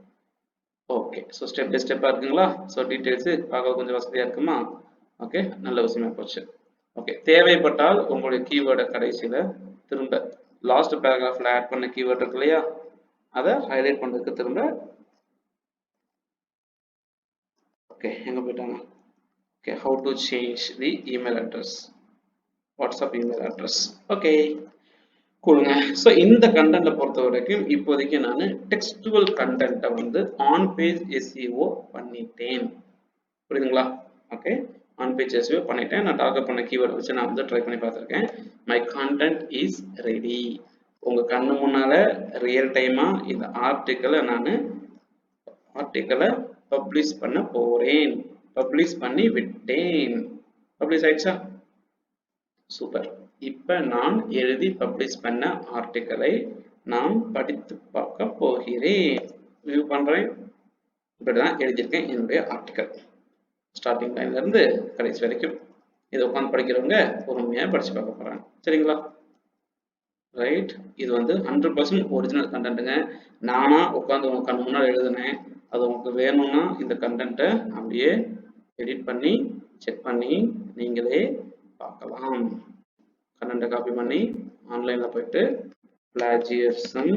okay, so step by ஸ்டெப்பாக இருக்குங்களா. ஸோ டீட்டெயில்ஸு பார்க்க கொஞ்சம் வசதியாக இருக்குமா. ஓகே, நல்ல விஷயமா போச்சு. ஓகே, தேவைப்பட்டால் உங்களுடைய கீவேர்டை கடைசியில் திரும்ப லாஸ்ட் பேராகிராஃபில் ஆட் பண்ண கீவேர்டு இருக்கு இல்லையா, அதை ஹைலைட் பண்ணுறதுக்கு திரும்ப. ஓகே, எங்கே போயிட்டாங்க. Okay, how to change the email address, WhatsApp email address. Okay, கூடுங்க. ஸோ இந்த கண்டென்ட்டை பொறுத்த வரைக்கும் இப்போதைக்கு நான் டெக்ஸ்டுவல் கண்டென்ட்டை வந்து ஆன் பேஜ் எஸ்இஓ பண்ணிட்டேன். புரியுதுங்களா. ஓகே, ஆன் பேஜ் எஸ்இஓ பண்ணிட்டேன். நான் டார்கெட் பண்ண கீவேர்ட் வச்சு நான் வந்து ட்ரை பண்ணி பார்த்துருக்கேன். My content is ready. உங்கள் கண்ணு முன்னால ரியல் டைமாக இந்த ஆர்டிக்கலை பப்ளிஷ் பண்ண போகிறேன். பப்ளிஷ் பண்ணி விட்டேன். பப்ளிஷ் ஆயிடுச்சா, சூப்பர். இப்போ நான் எழுதி பப்ளிஷ் பண்ண ஆர்டிக்கலை நான் படித்து பார்க்க போகிறேன். வியூ பண்ணுறேன். இப்படி தான் எழுதியிருக்கேன் என்னுடைய ஆர்டிக்கல். ஸ்டார்டிங் லைன்ல இருந்து கடைசி வரைக்கும் இதை உட்காந்து படிக்கிறவங்க பொறுமையாக படிச்சு பார்க்க போறாங்க. சரிங்களா. ரைட், இது வந்து 100% ஒரிஜினல் கண்டென்ட்டுங்க. நானா உட்காந்து உங்க கண் முன்னாடி எழுதுனேன். அது உங்களுக்கு வேணும்னா இந்த கண்டென்ட்டை அப்படியே எடிட் பண்ணி செக் பண்ணி நீங்களே பார்க்கலாம். கண்டென்ட்டை காப்பி பண்ணி ஆன்லைனில் போயிட்டு பிளாஜியரிசம்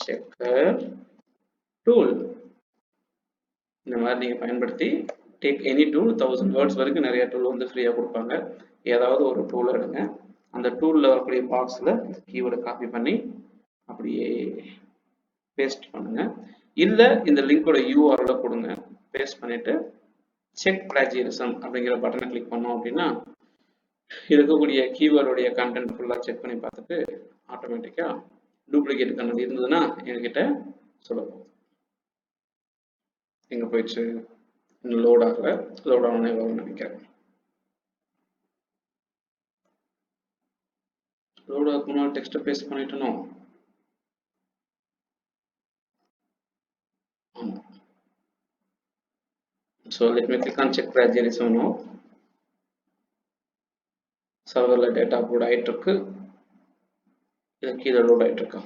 செக்கர் டூல் இந்த மாதிரி நீங்கள் பயன்படுத்தி டேக் எனி டூல் 1000 வேர்ட்ஸ் வரைக்கும் நிறைய டூல் வந்து ஃப்ரீயாக கொடுப்பாங்க. ஏதாவது ஒரு டூல் எடுங்க. அந்த டூலில் வரக்கூடிய பாக்ஸில் கீவேர்டை காப்பி பண்ணி அப்படியே பேஸ்ட் பண்ணுங்க. இல்லை இந்த லிங்கோட யூஆர்எல் கொடுங்க. பேஸ்ட் பண்ணிட்டு செக் பிளாஜியரிசம் அப்படிங்கிற பட்டனை கிளிக் பண்ணோம் அப்படின்னா இருக்கக்கூடிய கீவேர்டுடைய கண்டென்ட் ஃபுல்லாக செக் பண்ணி பார்த்துட்டு ஆட்டோமேட்டிக்காக டூப்ளிகேட் கண்டென்ட் இருந்ததுன்னா என்கிட்ட சொல்ல போகுது. எங்கே போயிடுச்சு, இன்னும் லோட் ஆகல. லோட் ஆகணும்னே வரும்னு நினைக்கிறேன். லோட் ஆகணும். டெக்ஸ்ட்டை பேஸ்ட் பண்ணிட்டணும். ஆமாம். So let me click on check plagiarism no. சர்வரில் டேட்டா அப்லோட் ஆகிட்டு இருக்கு. இது கீழே லோட் ஆகிட்டு இருக்கா.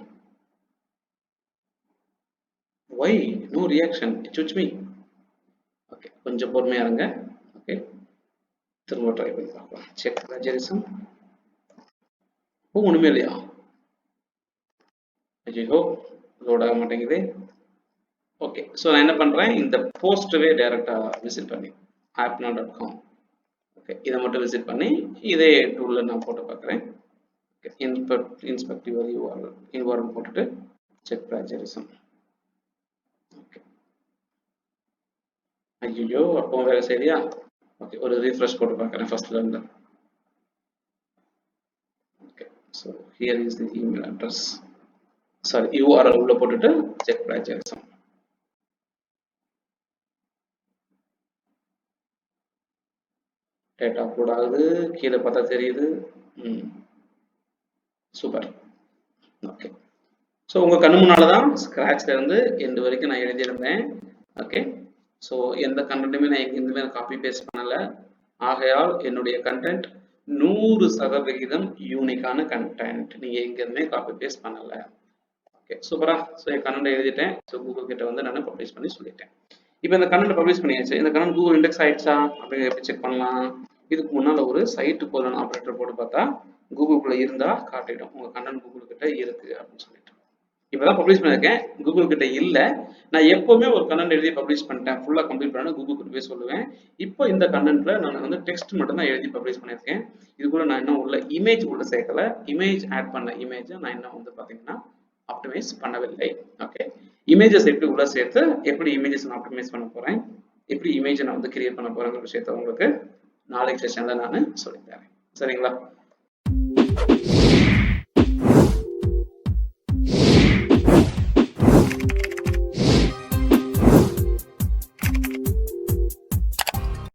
Why no reaction, it's me. Okay, கொஞ்சம் பொறுமையாக இருங்க. ஓகே, திரும்ப ட்ரை பண்ணி பார்க்கலாம். Check plagiarism. ஒன்றுமே இல்லையா. ஐயோ லோட் ஆக மாட்டேங்குது. ஓகே, ஸோ நான் என்ன பண்ணுறேன், இந்த போஸ்ட்டவே டைரெக்டாக விசிட் பண்ணி appna.com, ஓகே இதை மட்டும் விசிட் பண்ணி இதே டூலில் நான் போட்டு பார்க்குறேன். ஓகே, இன்ஸ்பெக்ட் யுவர் யூஆர்எல் போட்டுட்டு செக் பிளாஜரிசம். ஓகே, ஐயோ அப்போ வேலை சரியா? ஓகே, ஒரு ரீஃப்ரெஷ் போட்டு பார்க்குறேன் ஃபர்ஸ்ட்ல இருந்து. Okay, so here is the email address, sorry URL உள்ள போட்டுட்டு செக் பிளாஜரிசம். டேட்டா அப்லோட் ஆகுது, கீழே பார்த்தா தெரியுது. சூப்பர். ஓகே, ஸோ உங்கள் கண்ணு முன்னால் தான் ஸ்க்ராட்ச்ல இருந்து எண்டு வரைக்கும் நான் எழுதியிருந்தேன். ஓகே, ஸோ எந்த கண்டென்ட்டுமே நான் எங்கேருந்துமே காப்பி பேஸ்ட் பண்ணலை. ஆகையால் என்னுடைய கண்டென்ட் 100% யூனிக்கான கண்டென்ட், நீங்கள் எங்கேருந்துமே காப்பி பேஸ்ட் பண்ணலை. ஓகே சூப்பரா. ஸோ என் கண்டென்ட் எழுதிட்டேன். ஸோ கூகுள் கிட்ட வந்து நான் பப்ளிஷ் பண்ணி சொல்லிட்டேன். இப்போ இந்த கண்டென்ட் பப்ளிஷ் பண்ணியாச்சு. இந்த கண்டென்ட் கூகுள் இண்டெக்ஸ் ஆயிடுச்சா அப்படின்னு எப்படி செக் பண்ணலாம்? இதுக்கு முன்னால் ஒரு சைட்டு கோலன் ஆப்ரேட்டர் போட்டு பார்த்தா கூகுளுக்குள்ள இருந்தா காட்டிடும் உங்க கண்டென்ட் கூகுள் கிட்ட இருக்கு அப்படின்னு சொல்லிட்டு. இப்பதான் பப்ளிஷ் பண்ணிருக்கேன், கூகுள் கிட்ட இல்ல. நான் எப்பவுமே ஒரு கண்டென்ட் எழுதி பப்ளிஷ் பண்ணிட்டேன், ஃபுல்லா கம்ப்ளீட் பண்ண கூகுள் கிட்ட போய் சொல்லுவேன். இப்போ இந்த கண்டென்ட்ல நான் வந்து டெக்ஸ்ட் மட்டும் தான் எழுதி பப்ளிஷ் பண்ணிருக்கேன். இதுக்குள்ள நான் இன்னும் உள்ள இமேஜ் உள்ள சேர்க்கல. இமேஜ் ஆட் பண்ண இமேஜ் நான் இன்னும் வந்து பாத்தீங்கன்னா ஆப்டிமைஸ் பண்ணவில்லை. ஓகே, இமேஜஸ் எப்படி உள்ள சேர்த்து எப்படி இமேஜஸ் நான் ஆப்டிமைஸ் பண்ண போறேன், எப்படி இமேஜ் நான் வந்து கிரியேட் பண்ண போறேங்கிற விஷயத்த உங்களுக்கு நாளைக்கு செஷன்ல நான் சொல்லித்தரேன். சரிங்களா?